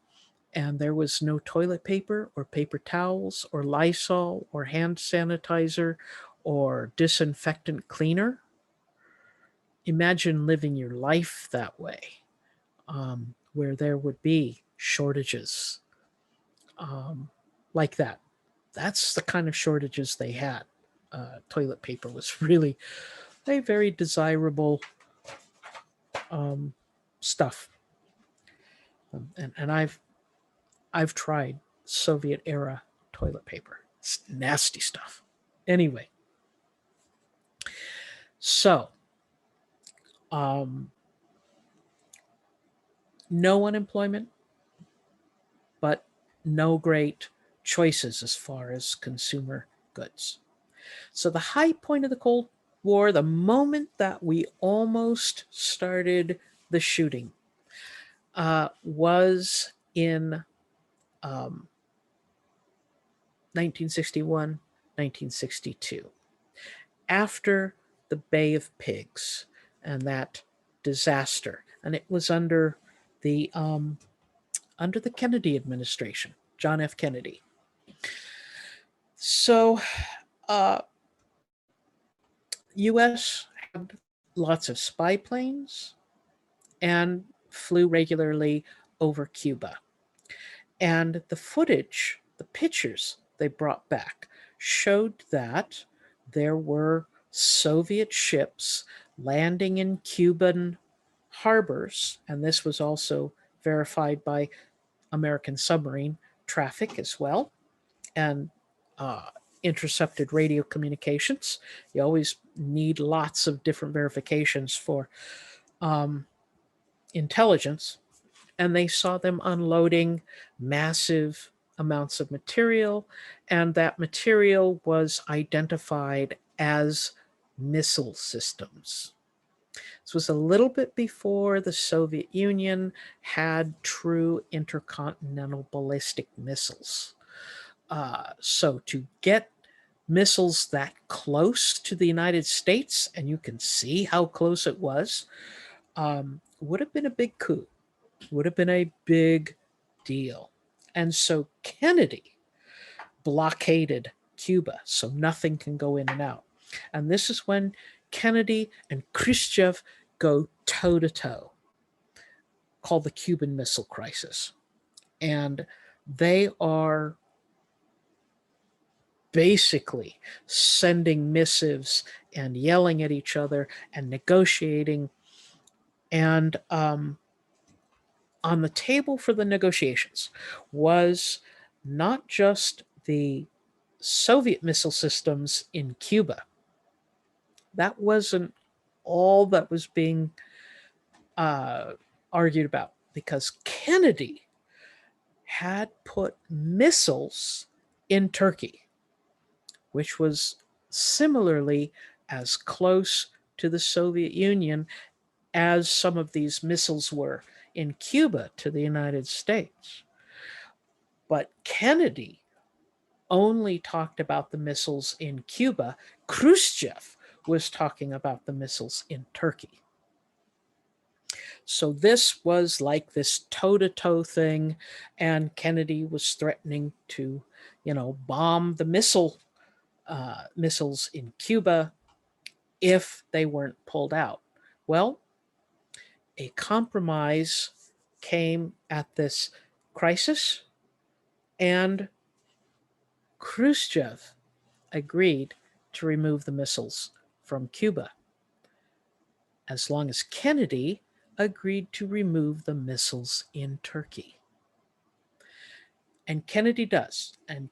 and there was no toilet paper or paper towels or Lysol or hand sanitizer or disinfectant cleaner, imagine living your life that way, where there would be shortages like that. That's the kind of shortages they had. Toilet paper was really a very desirable um, stuff, and I've tried Soviet era toilet paper. It's nasty stuff. Anyway, so um, no unemployment, but no great choices as far as consumer goods. So the high point of the Cold War, the moment that we almost started the shooting, was in um, 1961, 1962, after the Bay of Pigs and that disaster, and it was under the Kennedy administration, John F. Kennedy. So, uh, U.S. had lots of spy planes and flew regularly over Cuba. And the footage, the pictures they brought back, showed that there were Soviet ships landing in Cuban harbors, and this was also verified by American submarine traffic as well. And intercepted radio communications. You always need lots of different verifications for um, intelligence. And they saw them unloading massive amounts of material, and that material was identified as missile systems. This was a little bit before the Soviet Union had true intercontinental ballistic missiles. So to get missiles that close to the United States, and you can see how close it was, would have been a big coup, would have been a big deal. And so Kennedy blockaded Cuba so nothing can go in and out. And this is when Kennedy and Khrushchev go toe to toe, called the Cuban Missile Crisis. And they are basically sending missives and yelling at each other and negotiating. And on the table for the negotiations was not just the Soviet missile systems in Cuba. That wasn't all that was being uh, argued about, because Kennedy had put missiles in Turkey, which was similarly as close to the Soviet Union as some of these missiles were in Cuba to the United States. But Kennedy only talked about the missiles in Cuba. Khrushchev was talking about the missiles in Turkey. So this was like this toe-to-toe thing, and Kennedy was threatening to, bomb the missiles in Cuba if they weren't pulled out. Well, a compromise came at this crisis, and Khrushchev agreed to remove the missiles from Cuba, as long as Kennedy agreed to remove the missiles in Turkey. And Kennedy does, and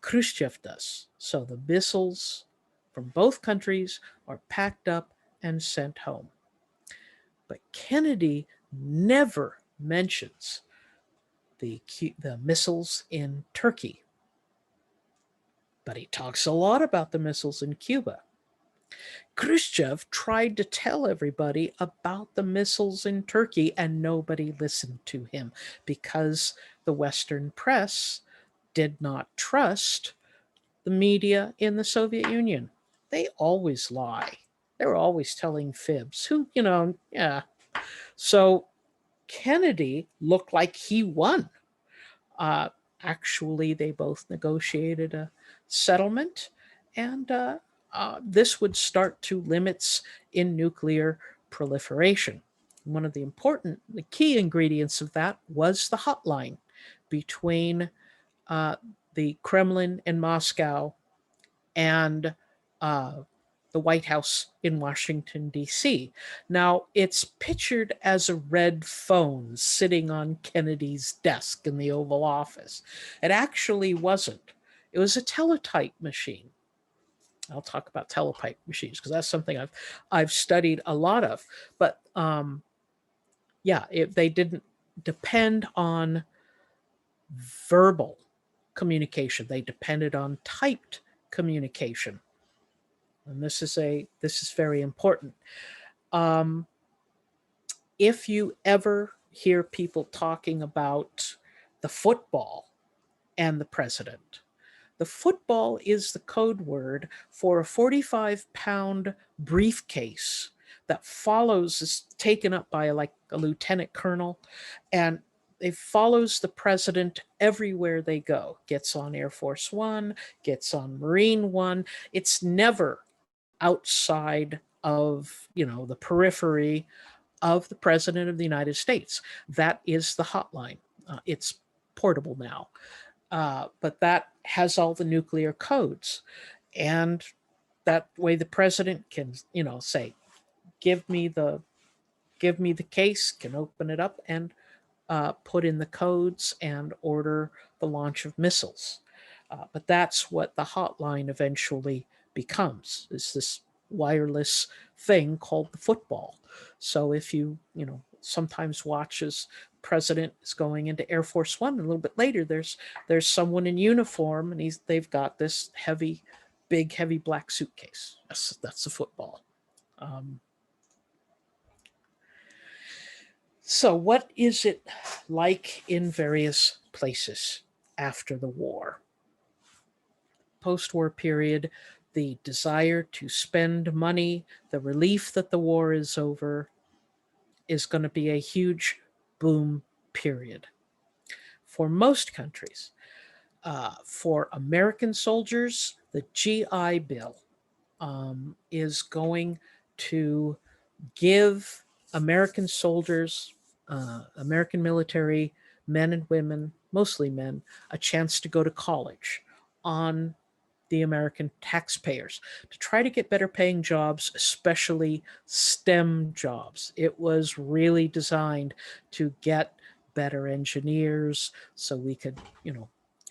Khrushchev does. So the missiles from both countries are packed up and sent home. But Kennedy never mentions the missiles in Turkey. But he talks a lot about the missiles in Cuba. Khrushchev tried to tell everybody about the missiles in Turkey, and nobody listened to him because the Western press did not trust the media in the Soviet Union. They always lie. They're always telling fibs. Yeah. So Kennedy looked like he won. Uh, Actually, they both negotiated a settlement, and this would start to limits in nuclear proliferation. One of the key ingredients of that was the hotline between uh, the Kremlin in Moscow and uh, the White House in Washington, D.C. Now, it's pictured as a red phone sitting on Kennedy's desk in the Oval Office. It actually wasn't. It was a teletype machine. I'll talk about teletype machines because that's something I've studied a lot of. But they didn't depend on verbal communication. They depended on typed communication. And this is very important. Um, if you ever hear people talking about the football and the president, the football is the code word for a 45-pound briefcase that is taken up by like a lieutenant colonel, and it follows the president everywhere they go. Gets on Air Force One, gets on Marine One. It's never outside of the periphery of the president of the United States. That is the hotline. It's portable now, but that has all the nuclear codes, and that way the president can say, give me the case, can open it up and put in the codes and order the launch of missiles. But that's what the hotline eventually becomes, is this wireless thing called the football. So if sometimes watch as president is going into Air Force One, and a little bit later there's someone in uniform, and they've got this big heavy black suitcase. That's the football. Um, so what is it like in various places after the war? Post-war period, the desire to spend money, the relief that the war is over, is going to be a huge boom period for most countries. For American soldiers, the GI Bill is going to give American soldiers, American military men and women, mostly men, a chance to go to college on the American taxpayers to try to get better paying jobs, especially STEM jobs. It was really designed to get better engineers so we could,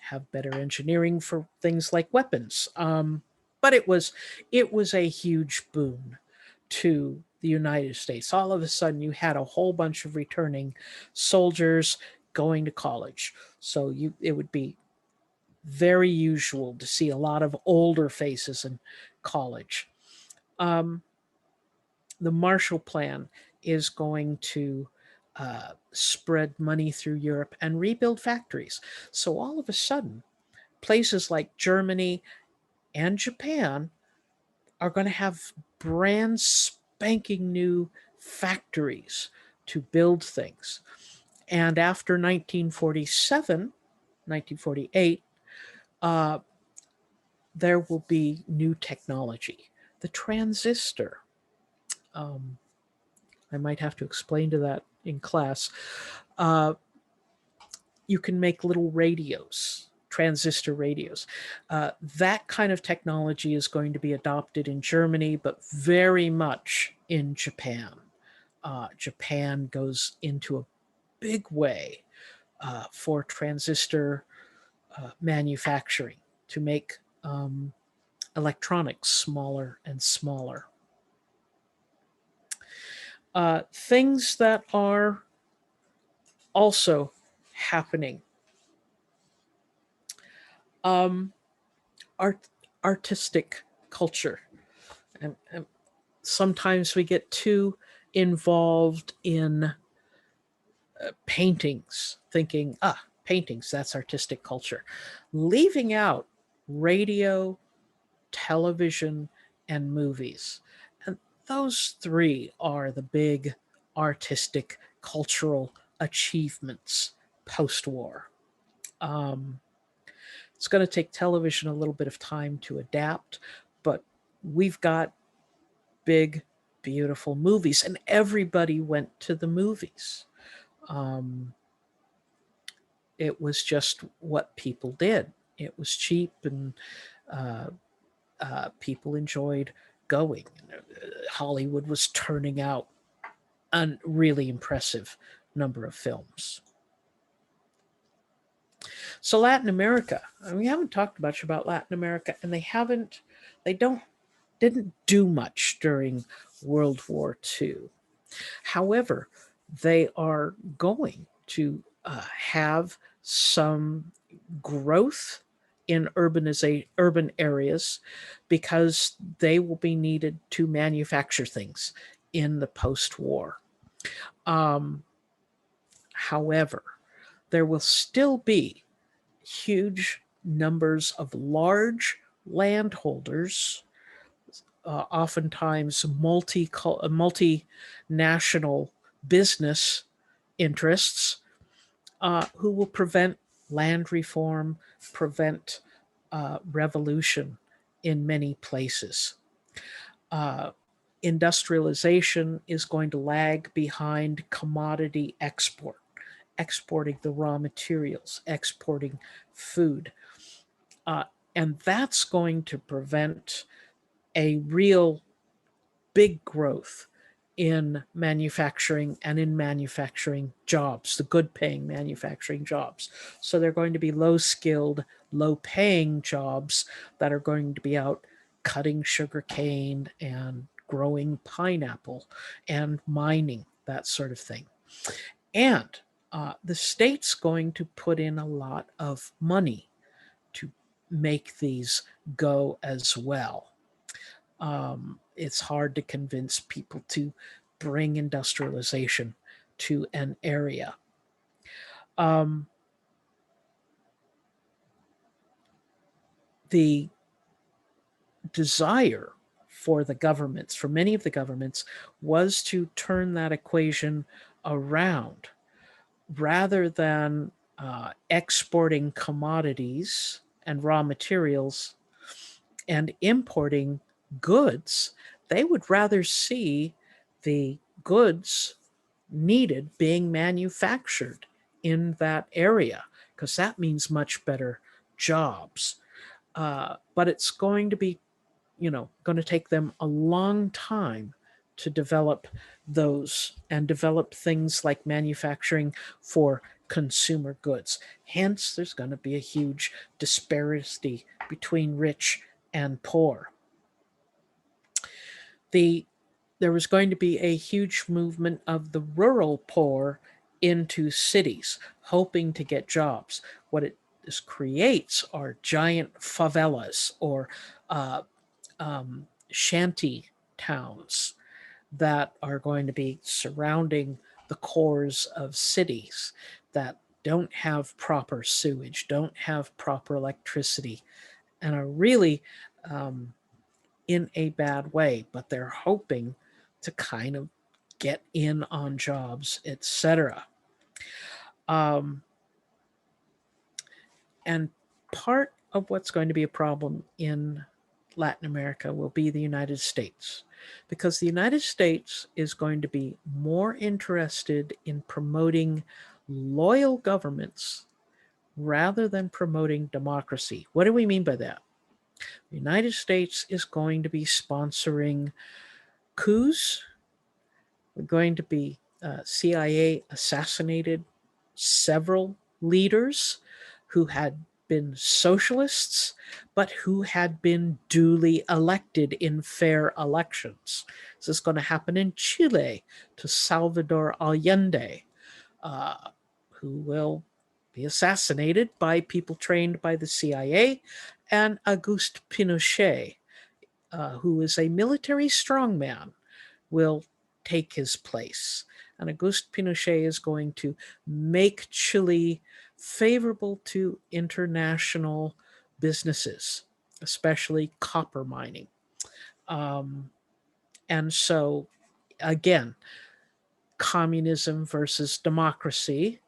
have better engineering for things like weapons. But it was a huge boon to the United States. All of a sudden, you had a whole bunch of returning soldiers going to college. So it would be very usual to see a lot of older faces in college. Um, the Marshall Plan is going to spread money through Europe and rebuild factories. So all of a sudden, places like Germany and Japan are going to have brand spanking new factories to build things. And after 1947, 1948, uh, there will be new technology. The transistor. Um, I might have to explain to that in class. Uh, you can make little radios, transistor radios. That kind of technology is going to be adopted in Germany, but very much in Japan. Japan goes into a big way for transistor manufacturing to make electronics smaller and smaller. Things that are also happening. Um, art, artistic culture. And sometimes we get too involved in paintings, thinking, paintings, that's artistic culture. Leaving out radio, television, and movies. And those three are the big artistic cultural achievements post war. Um, it's going to take television a little bit of time to adapt, but we've got big, beautiful movies, and everybody went to the movies. Um, it was just what people did. It was cheap, and uh, people enjoyed going. Hollywood was turning out a really impressive number of films. So Latin America, we haven't talked much about Latin America, and they didn't do much during World War II. However, they are going to have some growth in urban areas because they will be needed to manufacture things in the post-war. Um, However, there will still be huge numbers of large landholders, oftentimes multinational business interests, who will prevent land reform, prevent revolution in many places. Uh, Industrialization is going to lag behind commodity exporting the raw materials, exporting food. Uh, and that's going to prevent a real big growth in manufacturing and in manufacturing jobs, the good paying manufacturing jobs. So they're going to be low skilled, low paying jobs that are going to be out cutting sugar cane and growing pineapple and mining, that sort of thing. And the state's going to put in a lot of money to make these go as well. It's hard to convince people to bring industrialization to an area. Um, the desire for the governments, for many of the governments, was to turn that equation around rather than exporting commodities and raw materials and importing goods. They would rather see the goods needed being manufactured in that area because that means much better jobs. But it's going to be, going to take them a long time to develop those and develop things like manufacturing for consumer goods. Hence, there's going to be a huge disparity between rich and poor. The There was going to be a huge movement of the rural poor into cities, hoping to get jobs. What it this creates are giant favelas or uh, shanty towns that are going to be surrounding the cores of cities that don't have proper sewage, don't have proper electricity, and are really um, in a bad way, but they're hoping to kind of get in on jobs, etc. Um, and part of what's going to be a problem in Latin America will be the United States, because the United States is going to be more interested in promoting loyal governments rather than promoting democracy. What do we mean by that? The United States is going to be sponsoring coups. We're going to be CIA assassinated several leaders who had been socialists, but who had been duly elected in fair elections. This is going to happen in Chile to Salvador Allende, uh, who will be assassinated by people trained by the CIA, and Auguste Pinochet, who is a military strongman, will take his place. And Auguste Pinochet is going to make Chile favorable to international businesses, especially copper mining. Um, and so, again, communism versus democracy.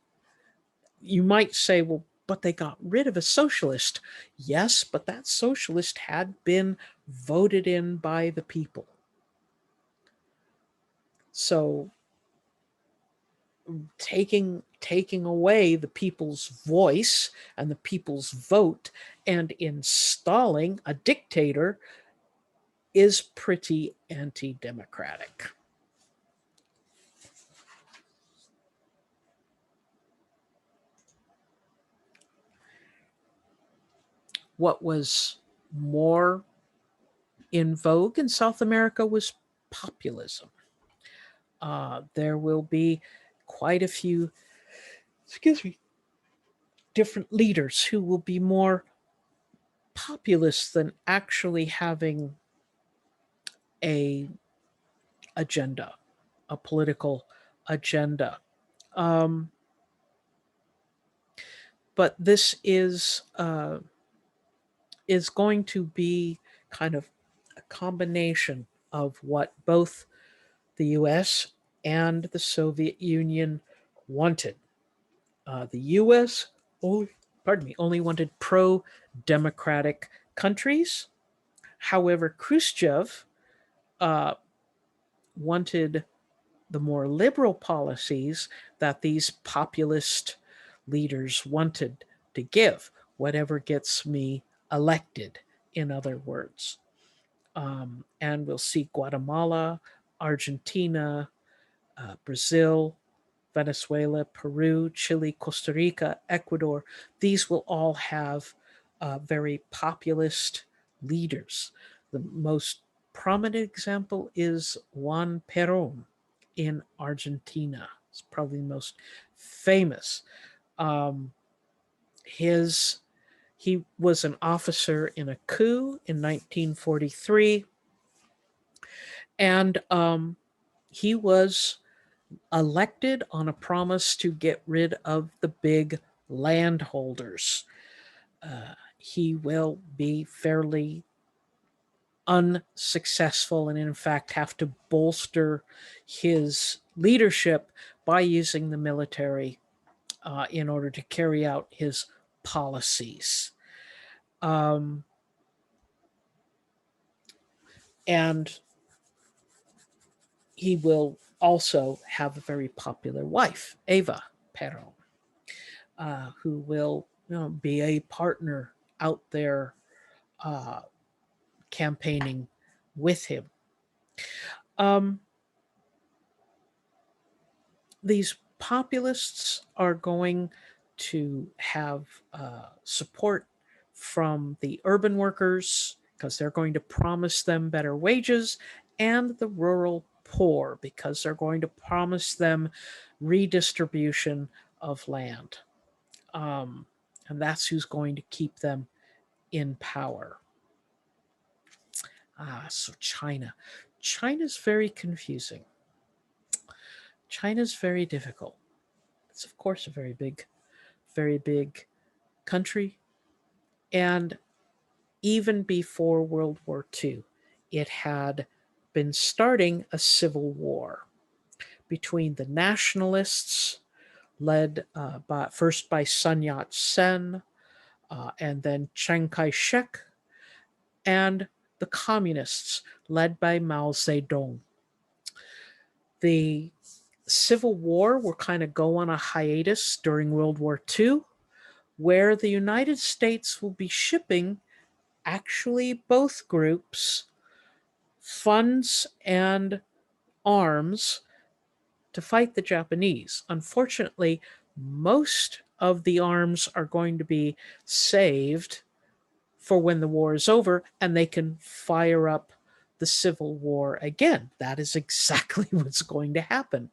You might say, well, but they got rid of a socialist. Yes, but that socialist had been voted in by the people. So taking away the people's voice and the people's vote and installing a dictator is pretty anti-democratic. What was more in vogue in South America was populism. There will be quite a few, excuse me, different leaders who will be more populist than actually having a agenda, a political agenda. Um, but this is going to be kind of a combination of what both the U.S. and the Soviet Union wanted. The U.S. only wanted pro-democratic countries. However, Khrushchev uh, wanted the more liberal policies that these populist leaders wanted to give, whatever gets me elected, in other words. And we'll see Guatemala Argentina, Brazil, Venezuela, Peru, Chile, Costa Rica, Ecuador, these will all have very populist leaders. The most prominent example is Juan Perón in Argentina. It's probably the most famous. Um, his He was an officer in a coup in 1943, and he was elected on a promise to get rid of the big landholders. He will be fairly unsuccessful and, in fact, have to bolster his leadership by using the military in order to carry out his policies. Um, and he will also have a very popular wife, Eva Perón, who will be a partner out there uh, campaigning with him. Um, these populists are going to have support from the urban workers because they're going to promise them better wages, and the rural poor because they're going to promise them redistribution of land. Um, and that's who's going to keep them in power. So China. China's very confusing. China's very difficult. It's, of course, a very big country. And even before World War II, it had been starting a civil war between the nationalists, led first by Sun Yat sen and then Chiang Kai shek, and the communists, led by Mao Zedong. The Civil War will kind of go on a hiatus during World War II, where the United States will be shipping actually both groups funds and arms to fight the Japanese. Unfortunately, most of the arms are going to be saved for when the war is over and they can fire up the Civil War again. That is exactly what's going to happen.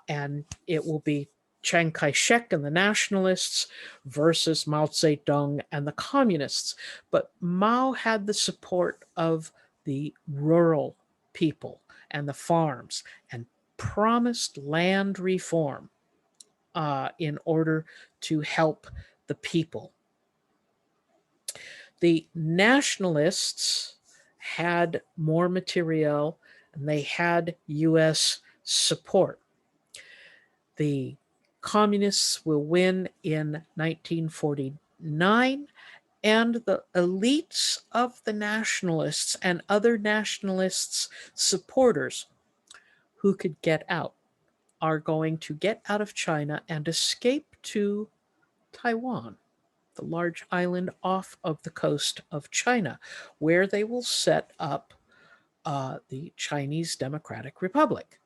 And it will be Chiang Kai shek and the nationalists versus Mao Zedong and the communists. But Mao had the support of the rural people and the farms and promised land reform in order to help the people. The nationalists had more material and they had US support. The communists will win in 1949, and the elites of the nationalists and other nationalists' supporters who could get out are going to get out of China and escape to Taiwan, the large island off of the coast of China, where they will set up the Chinese Democratic Republic,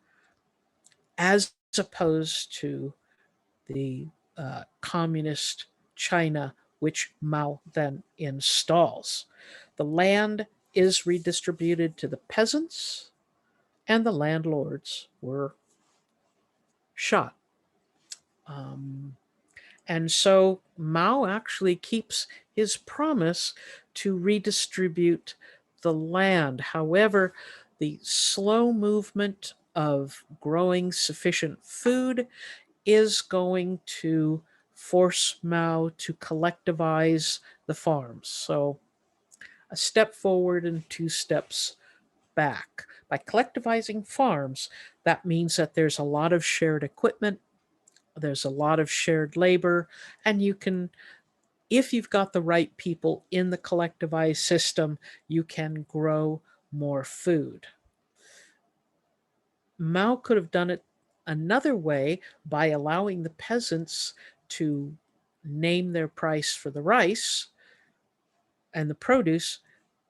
as opposed to the communist China, which Mao then installs. The land is redistributed to the peasants, and the landlords were shot. Um, and so Mao actually keeps his promise to redistribute the land. However, the slow movement of growing sufficient food is going to force Mao to collectivize the farms. So a step forward and two steps back. By collectivizing farms, that means that there's a lot of shared equipment, there's a lot of shared labor, and you can, if you've got the right people in the collectivized system, you can grow more food. Mao could have done it another way by allowing the peasants to name their price for the rice and the produce,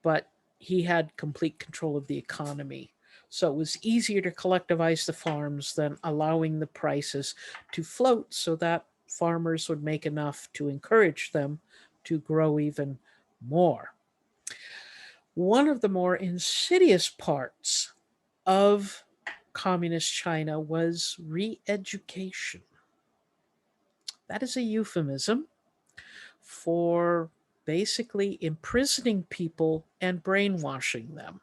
but he had complete control of the economy. So it was easier to collectivize the farms than allowing the prices to float so that farmers would make enough to encourage them to grow even more. One of the more insidious parts of communist China was re education. That is a euphemism for basically imprisoning people and brainwashing them.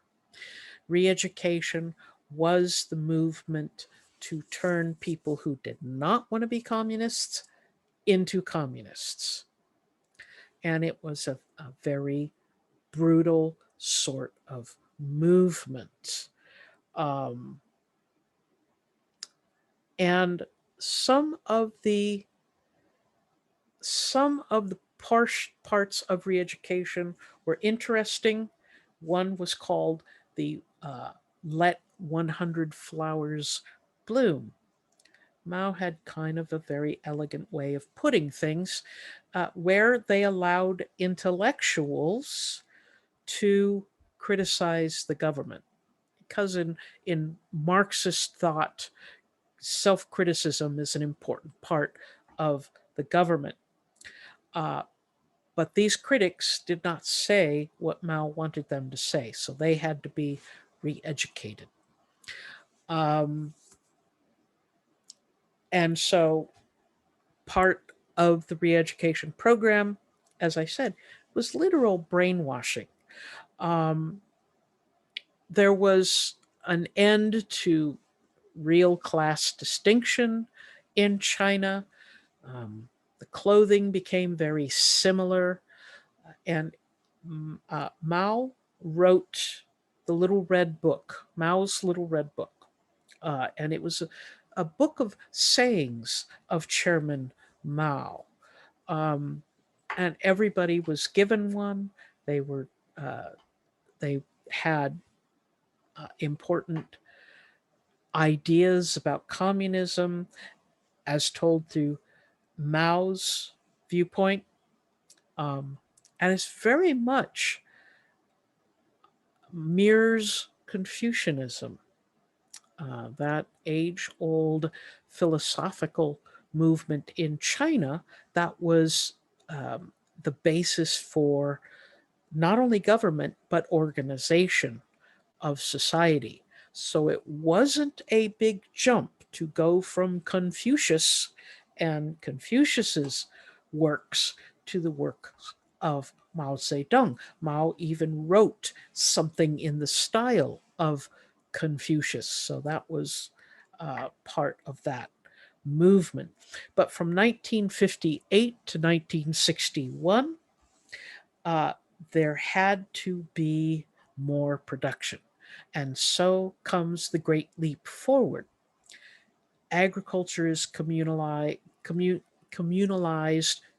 Re education was the movement to turn people who did not want to be communists into communists. And it was a very brutal sort of movement. Um, and some of the parts of re-education were interesting. One was called the Let 100 Flowers Bloom. Mao had kind of a very elegant way of putting things, where they allowed intellectuals to criticize the government. Because in Marxist thought, self criticism is an important part of the government. Uh, but these critics did not say what Mao wanted them to say, so they had to be re educated. Um, and so part of the re education program, as I said, was literal brainwashing. Um, there was an end to real class distinction in China. The clothing became very similar, and Mao wrote the Little Red Book, Mao's Little Red Book, and it was a book of sayings of Chairman Mao, um, and everybody was given one. They were they had important ideas about communism as told through Mao's viewpoint, and it's very much mirrors Confucianism, that age old philosophical movement in China that was the basis for not only government but organization of society. So it wasn't a big jump to go from Confucius and Confucius's works to the works of Mao Zedong. Mao even wrote something in the style of Confucius. So that was part of that movement. But from 1958 to 1961, uh, there had to be more production. And so comes the great leap forward. Agriculture is communalized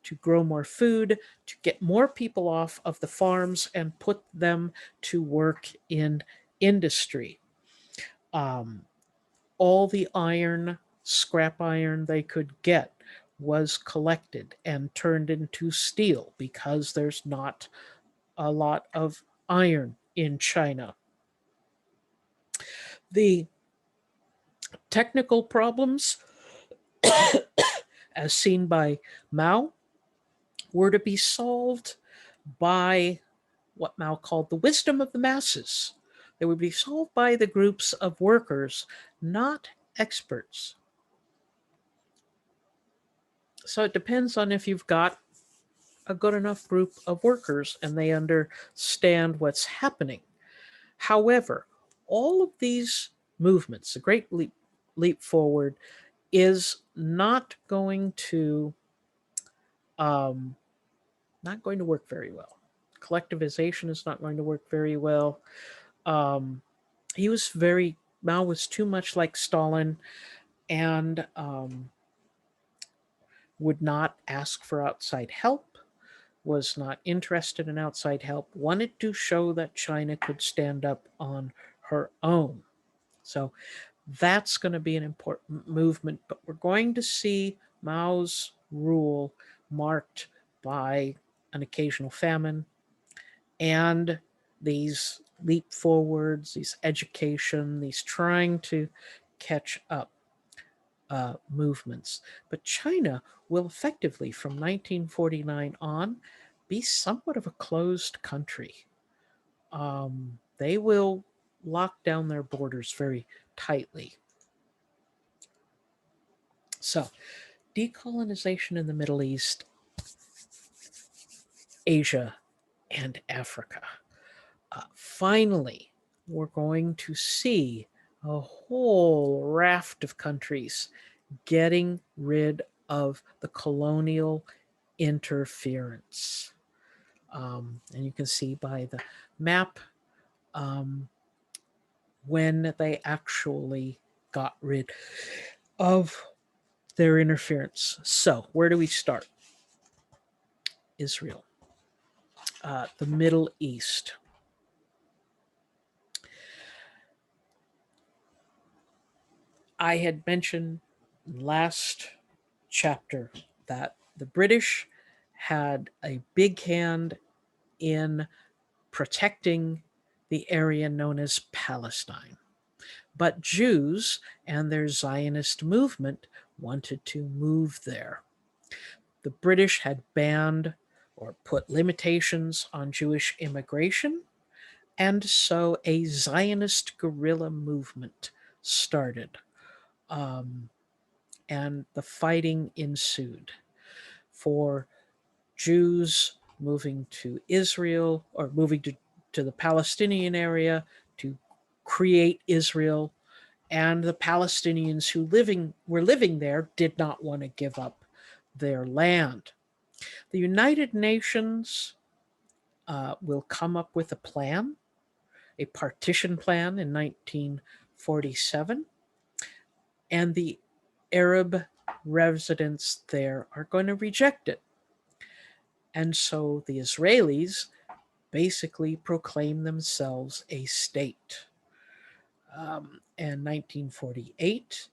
to grow more food, to get more people off of the farms and put them to work in industry. Um, all the iron, scrap iron they could get was collected and turned into steel because there's not a lot of iron in China. The technical problems, as seen by Mao, were to be solved by what Mao called the wisdom of the masses. They would be solved by the groups of workers, not experts. So it depends on if you've got a good enough group of workers and they understand what's happening. However, all of these movements, the Great Leap Forward, is um, not going to work very well. Collectivization is not going to work very well. Um, Mao was too much like Stalin and would not ask for outside help, was not interested in outside help, wanted to show that China could stand up on her own. So that's going to be an important movement, but we're going to see Mao's rule marked by an occasional famine and these leap forwards, these education, these trying to catch up movements. But China will effectively, from 1949 on, be somewhat of a closed country. They will lock down their borders very tightly. So, decolonization in the Middle East, Asia, and Africa. Finally, we're going to see a whole raft of countries getting rid of the colonial interference. And you can see by the map um, when they actually got rid of their interference. So, where do we start? Israel, the Middle East. I had mentioned last chapter that the British had a big hand in protecting the area known as Palestine. But Jews and their Zionist movement wanted to move there. The British had banned or put limitations on Jewish immigration, and so a Zionist guerrilla movement started. Um, and the fighting ensued for Jews moving to Israel or moving to the Palestinian area to create Israel. And the Palestinians who were living there did not want to give up their land. The United Nations will come up with a plan, a partition plan in 1947, and the Arab residents there are going to reject it. And so the Israelis basically proclaim themselves a state in 1948,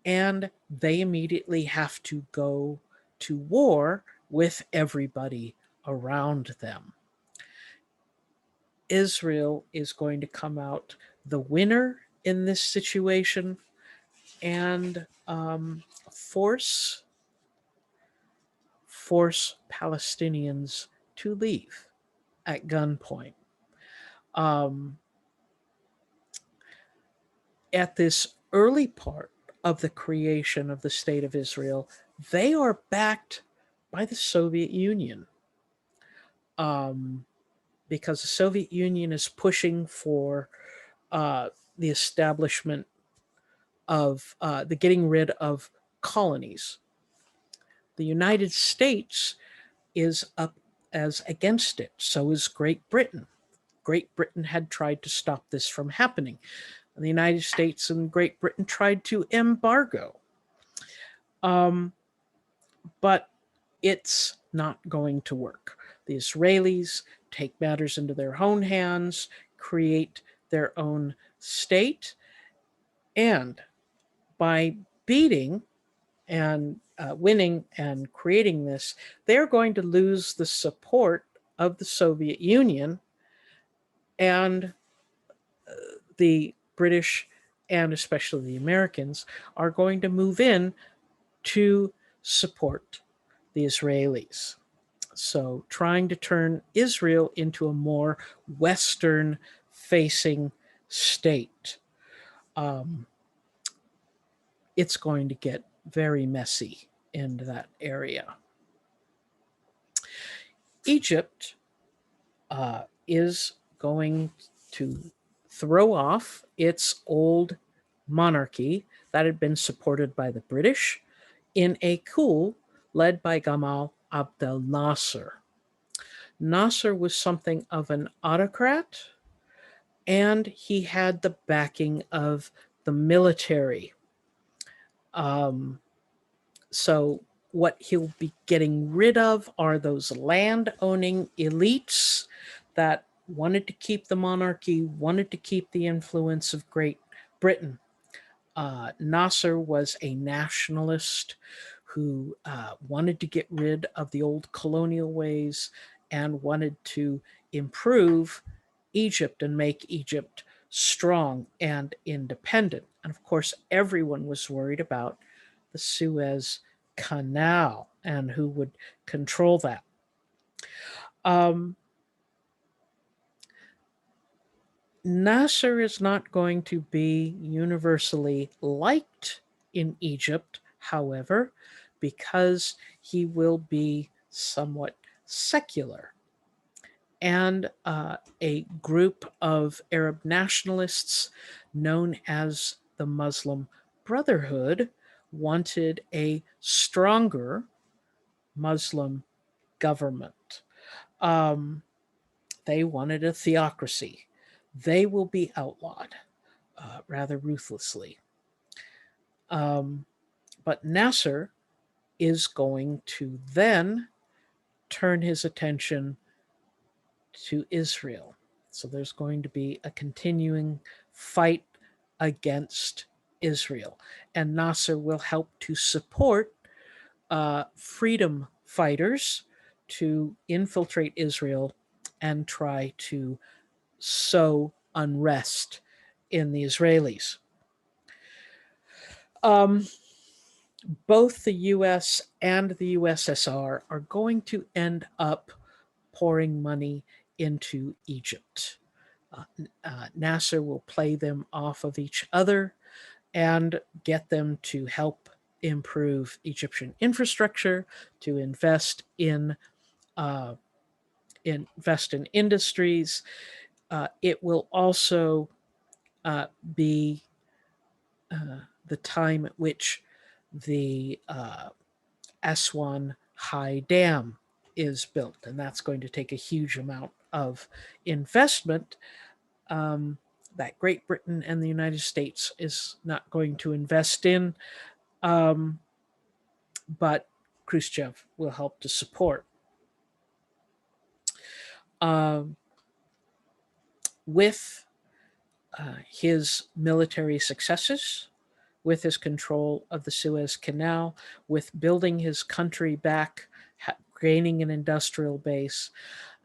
and they immediately have to go to war with everybody around them. Israel is going to come out the winner in this situation and force Palestinians to leave at gunpoint. Um, at this early part of the creation of the State of Israel, they are backed by the Soviet Union. Because the Soviet Union is pushing for the establishment of the getting rid of colonies. The United States is up as against it. So is Great Britain. Great Britain had tried to stop this from happening. And the United States and Great Britain tried to embargo. But it's not going to work. The Israelis take matters into their own hands, create their own state, and by beating and winning and creating this, they're going to lose the support of the Soviet Union, and the British and especially the Americans are going to move in to support the Israelis. So, trying to turn Israel into a more Western facing state. It's going to get very messy in that area. Egypt is going to throw off its old monarchy that had been supported by the British in a coup led by Gamal Abdel Nasser. Nasser was something of an autocrat, and he had the backing of the military. So, what he'll be getting rid of are those land owning elites that wanted to keep the monarchy, wanted to keep the influence of Great Britain. Nasser was a nationalist who wanted to get rid of the old colonial ways and wanted to improve Egypt and make Egypt strong and independent. And of course, everyone was worried about the Suez Canal and who would control that. Um, Nasser is not going to be universally liked in Egypt, however, because he will be somewhat secular. And a group of Arab nationalists known as the Muslim Brotherhood wanted a stronger Muslim government. Um, they wanted a theocracy. They will be outlawed rather ruthlessly. Um, but Nasser is going to then turn his attention to Israel. So there's going to be a continuing fight against Israel. And Nasser will help to support freedom fighters to infiltrate Israel and try to sow unrest in the Israelis. Um, Both the US and the USSR are going to end up pouring money into Egypt. Nasser will play them off of each other and get them to help improve Egyptian infrastructure, to uh, invest in industries. It will also be the time at which the Aswan High Dam is built, and that's going to take a huge amount of investment that Great Britain and the United States is not going to invest in, um, but Khrushchev will help to support. Um, with his military successes, with his control of the Suez Canal, with building his country back, gaining an industrial base,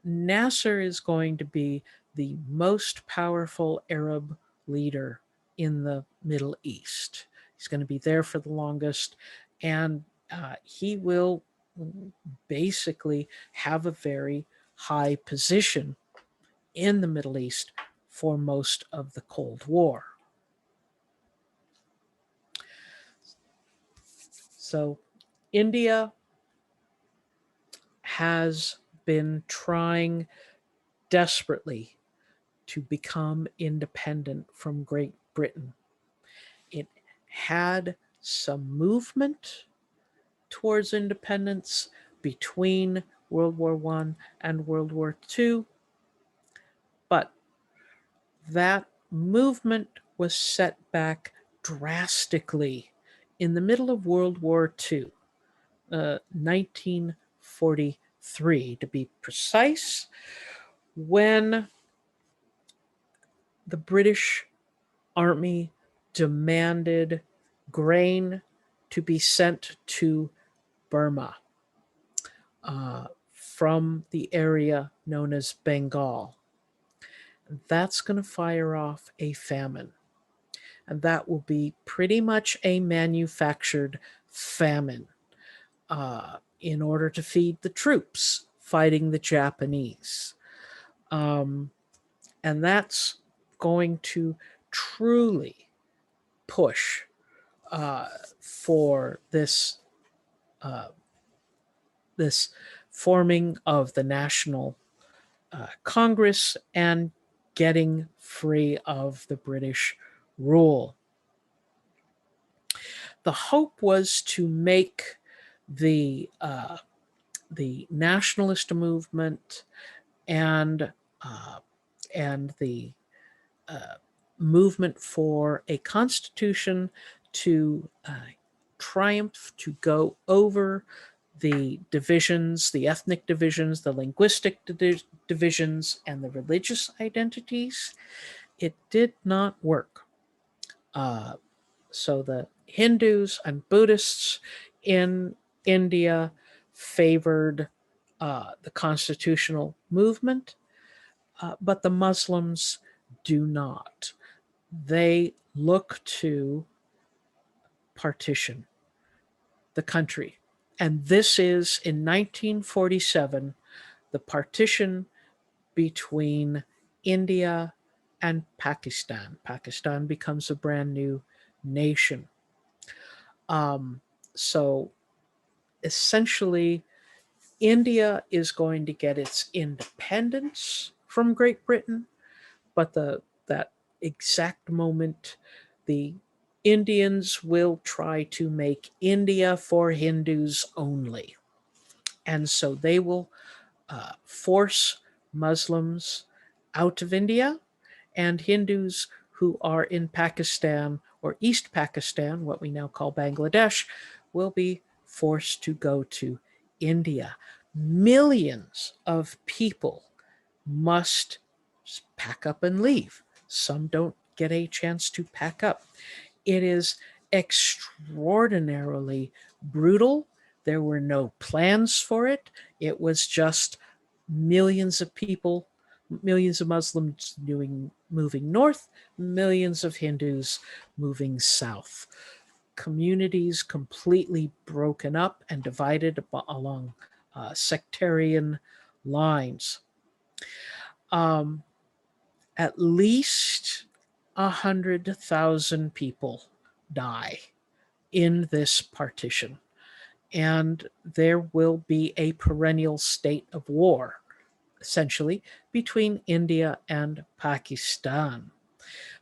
Nasser is going to be the most powerful Arab leader in the Middle East. He's going to be there for the longest, and he will basically have a very high position in the Middle East for most of the Cold War. So, India has been trying desperately to become independent from Great Britain. It had some movement towards independence between World War I and World War II, but that movement was set back drastically in the middle of World War II, 1943 to be precise, when the British Army demanded grain to be sent to Burma from the area known as Bengal. That's going to fire off a famine. And that will be pretty much a manufactured famine in order to feed the troops fighting the Japanese. Um, and that's going to truly push for uh, this forming of the National Congress and getting free of the British rule. The hope was to make the nationalist movement and uh, the uh, movement for a constitution to triumph, to go over the divisions, the ethnic divisions, the linguistic divisions, and the religious identities. It did not work. Uh, so the Hindus and Buddhists in India favored the constitutional movement. but the Muslims do not. They look to partition the country. And this is in 1947, the partition between India and Pakistan. Pakistan becomes a brand new nation. Um, so essentially, India is going to get its independence from Great Britain, but that exact moment, the Indians will try to make India for Hindus only. And so they will force Muslims out of India, and Hindus who are in Pakistan or East Pakistan, what we now call Bangladesh, will be forced to go to India. Millions of people must pack up and leave. Some don't get a chance to pack up. It is extraordinarily brutal. There were no plans for it. It was just millions of people, millions of Muslims moving north, millions of Hindus moving south. Communities completely broken up and divided along sectarian lines. Um, at least 100,000 people die in this partition, and there will be a perennial state of war, essentially, between India and Pakistan.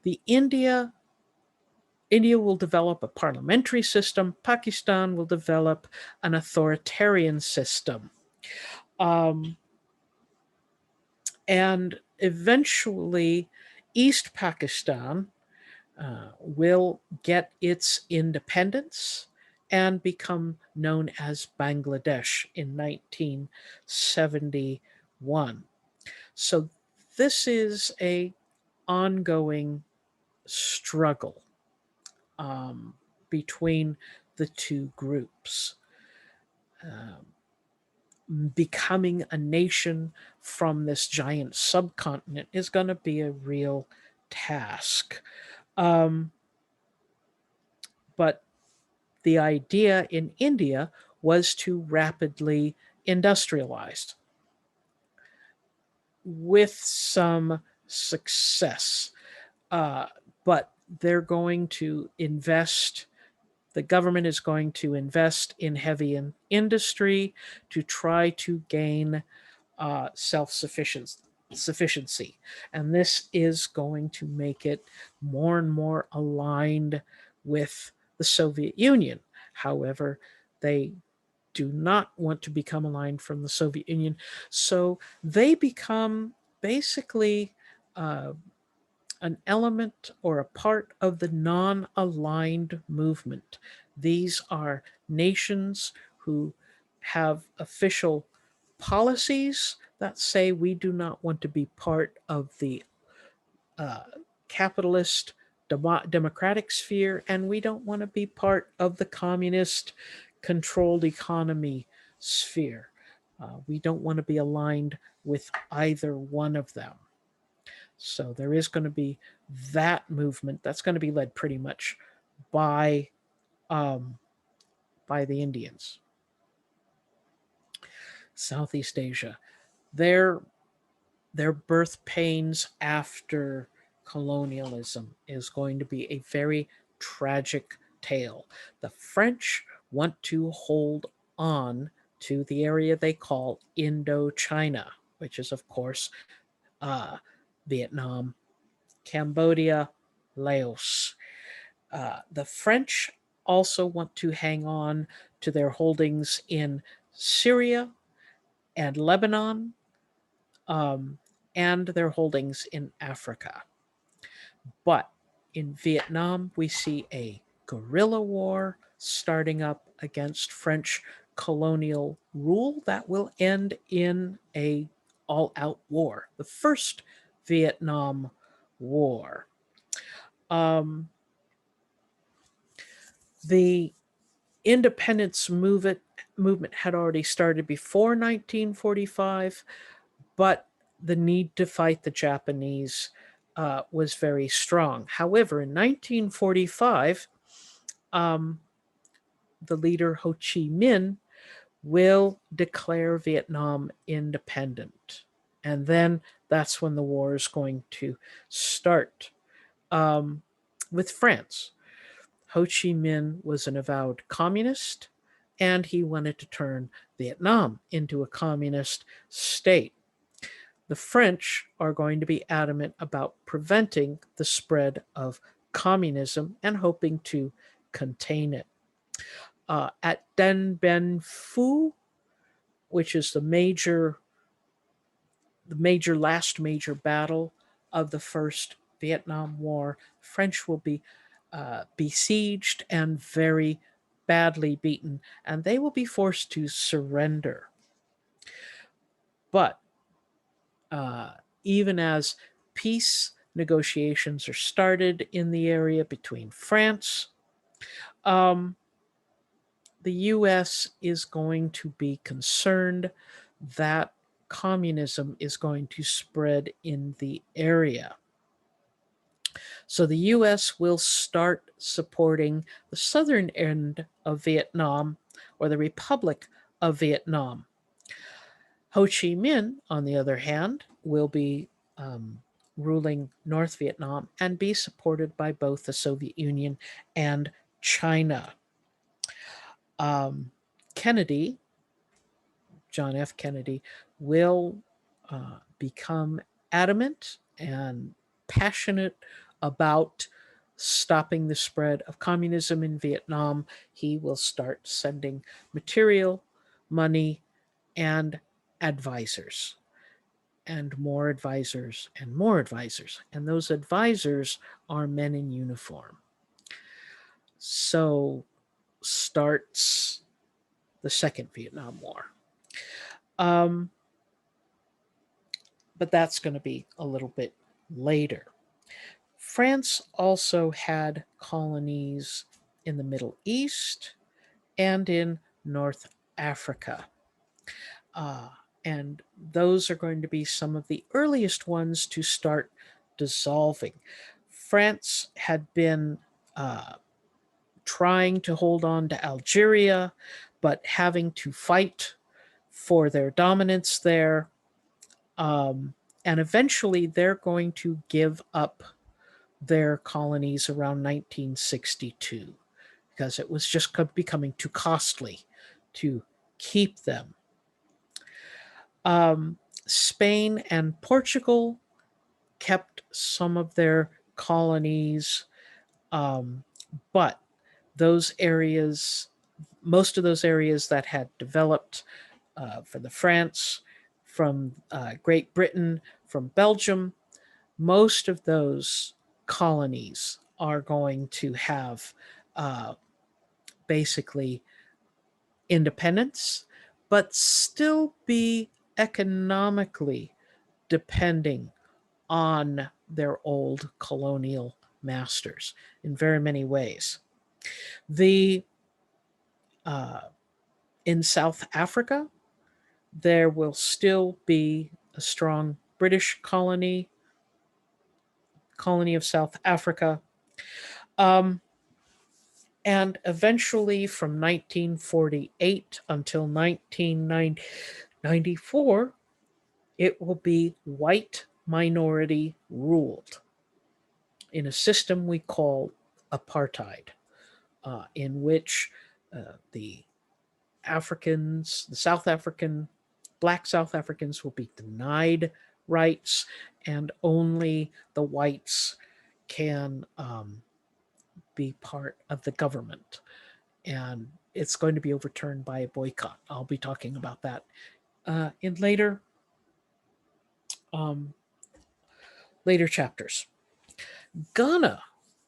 The India will develop a parliamentary system. Pakistan will develop an authoritarian system. Um, and eventually, East Pakistan will get its independence and become known as Bangladesh in 1971. So this is a ongoing struggle between the two groups. Um, Becoming a nation from this giant subcontinent is going to be a real task. Um, but the idea in India was to rapidly industrialize with some success. But they're going to invest, the government is going to invest in heavy industry to try to gain self sufficiency. And this is going to make it more and more aligned with the Soviet Union. However, they do not want to become aligned from the Soviet Union. So they become basically uh, an element or a part of the non aligned movement. These are nations who have official policies that say we do not want to be part of the uh, capitalist democratic sphere, and we don't want to be part of the communist controlled economy sphere. We don't want to be aligned with either one of them. So there is going to be that movement that's going to be led pretty much by um, by the Indians. Southeast Asia, their their birth pains after colonialism is going to be a very tragic tale. The French want to hold on to the area they call Indochina, which is, of course, uh, Vietnam, Cambodia, Laos. The French also want to hang on to their holdings in Syria and Lebanon, um, and their holdings in Africa. But in Vietnam, we see a guerrilla war starting up against French colonial rule that will end in a all-out war, the first Vietnam War. Um, the independence movement had already started before 1945, but the need to fight the Japanese was very strong. However, in 1945, um, the leader Ho Chi Minh will declare Vietnam independent. And then that's when the war is going to start. Um, with France, Ho Chi Minh was an avowed communist, and he wanted to turn Vietnam into a communist state. The French are going to be adamant about preventing the spread of communism and hoping to contain it. At Dien Bien Phu, which is the last major battle of the First Vietnam War, French will be besieged and very badly beaten, and they will be forced to surrender. But uh, even as peace negotiations are started in the area between France, um, the US is going to be concerned that communism is going to spread in the area. So the US will start supporting the southern end of Vietnam, or the Republic of Vietnam. Ho Chi Minh, on the other hand, will be ruling North Vietnam and be supported by both the Soviet Union and China. Um, Kennedy, John F. Kennedy, will become adamant and passionate about stopping the spread of communism in Vietnam. He will start sending material, money, and advisors, and more advisors, and more advisors. And those advisors are men in uniform. So starts the Second Vietnam War. Um, but that's going to be a little bit later. France also had colonies in the Middle East and in North Africa. Uh, and those are going to be some of the earliest ones to start dissolving. France had been uh, trying to hold on to Algeria, but having to fight for their dominance there. And eventually they're going to give up their colonies around 1962 because it was just becoming too costly to keep them. Spain and Portugal kept some of their colonies, but those areas, most of those areas that had developed for the France, from Great Britain, from Belgium, most of those colonies are going to have uh, basically independence, but still be economically depending on their old colonial masters in very many ways. The uh, in South Africa, there will still be a strong British colony of South Africa. Um, and eventually, from 1948 until 1994, it will be white minority ruled in a system we call apartheid, in which the Africans, the South African, black South Africans will be denied rights, and only the whites can be part of the government. And it's going to be overturned by a boycott. I'll be talking about that in um, later chapters. Ghana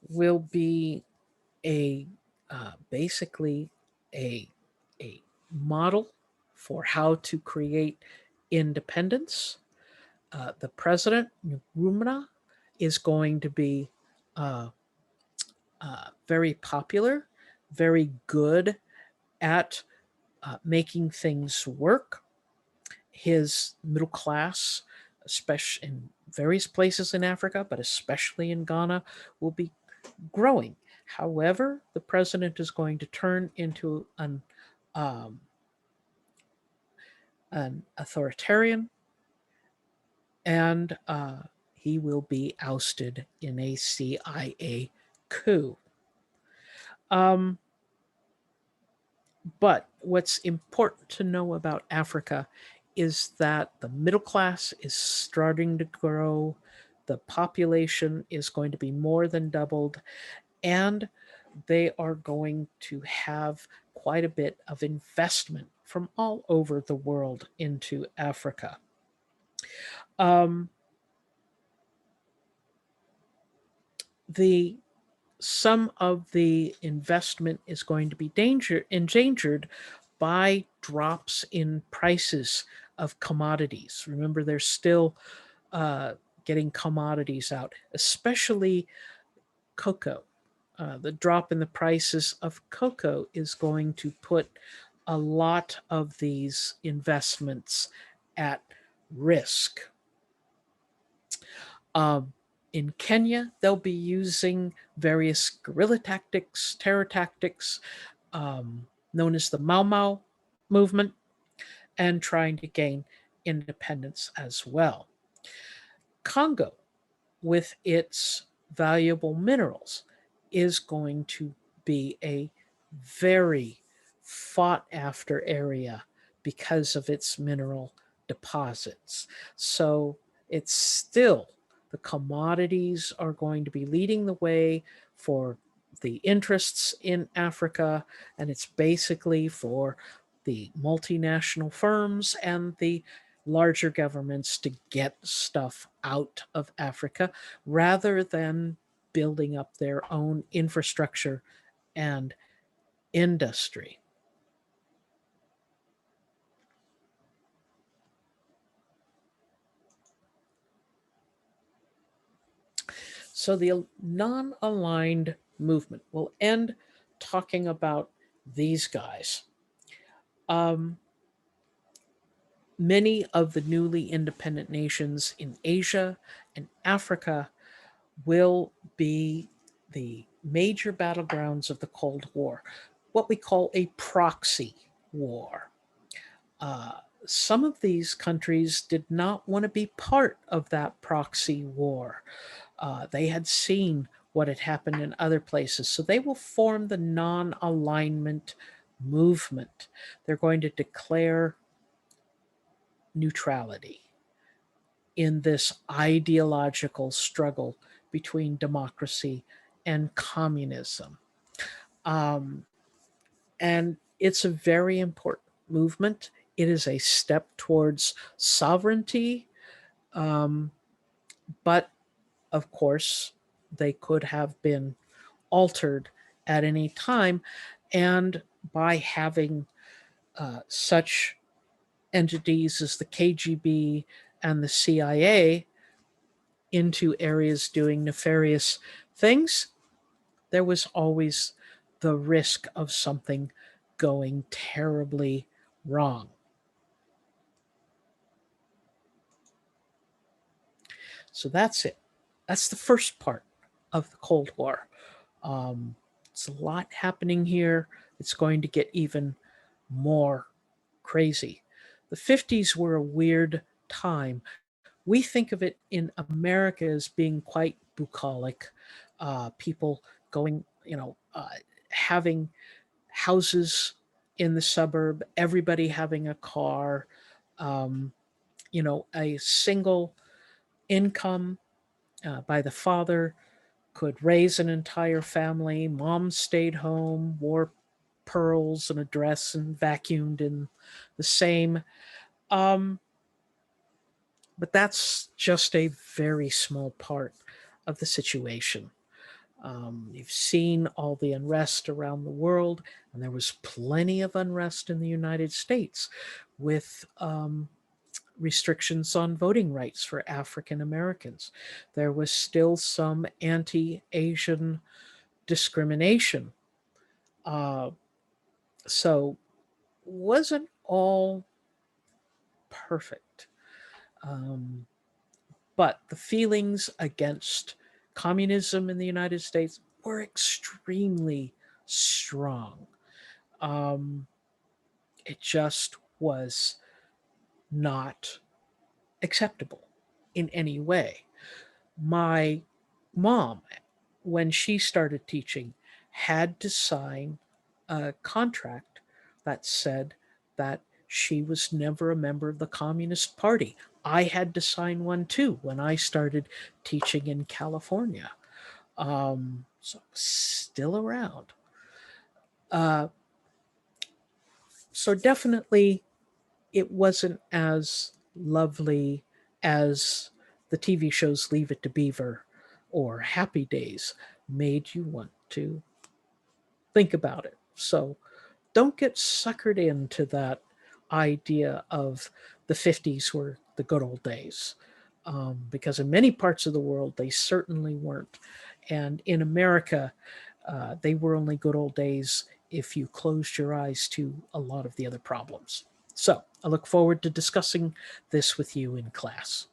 will be a basically a a model for how to create independence. The president Nkrumah is going to be uh, very popular, very good at making things work. His middle class especially in various places in Africa, but especially in Ghana, will be growing. However, the president is going to turn into um, an authoritarian, and he will be ousted in a CIA coup. Um, but what's important to know about Africa is that the middle class is starting to grow, the population is going to be more than doubled, and they are going to have quite a bit of investment from all over the world into Africa. Um, the some of the investment is going to be endangered by drops in prices of commodities. Remember, they're still getting commodities out, especially cocoa. The drop in the prices of cocoa is going to put a lot of these investments at risk. Um, in Kenya, they'll be using various guerrilla tactics, terror tactics, known as the Mau Mau movement, and trying to gain independence as well. Congo, with its valuable minerals, is going to be a very fought after area because of its mineral deposits. So it's still, the commodities are going to be leading the way for the interests in Africa, and it's basically for the multinational firms and the larger governments to get stuff out of Africa rather than building up their own infrastructure and industry. So the non aligned movement will end talking about these guys. Um, Many of the newly independent nations in Asia and Africa will be the major battlegrounds of the Cold War, what we call a proxy war. Uh, some of these countries did not want to be part of that proxy war. They had seen what had happened in other places, so they will form the non alignment movement. They're going to declare neutrality in this ideological struggle between democracy and communism. Um, and it's a very important movement. It is a step towards sovereignty, um, but of course, they could have been altered at any time. And by having such entities as the KGB and the CIA into areas doing nefarious things, there was always the risk of something going terribly wrong. So that's it. That's the first part of the Cold War. Um, it's a lot happening here. It's going to get even more crazy. The 50s were a weird time. We think of it in America as being quite bucolic. People going, having houses in the suburb, everybody having a car, um, a single income by the father could raise an entire family. Mom stayed home, wore pearls and a dress, and vacuumed in the same. Um, but that's just a very small part of the situation. You've seen all the unrest around the world, and there was plenty of unrest in the United States with restrictions on voting rights for African Americans. There was still some anti Asian discrimination. Uh, so, wasn't all perfect. Um, but the feelings against communism in the United States were extremely strong. Um, it just was not acceptable in any way. My mom, when she started teaching, had to sign a contract that said that she was never a member of the Communist Party. I had to sign one too when I started teaching in California. So still around. Uh, so definitely it wasn't as lovely as the TV shows Leave It to Beaver or Happy Days made you want to think about it. So don't get suckered into that idea of the 50s were the good old days. Because in many parts of the world, they certainly weren't. And in America, they were only good old days if you closed your eyes to a lot of the other problems. So I look forward to discussing this with you in class.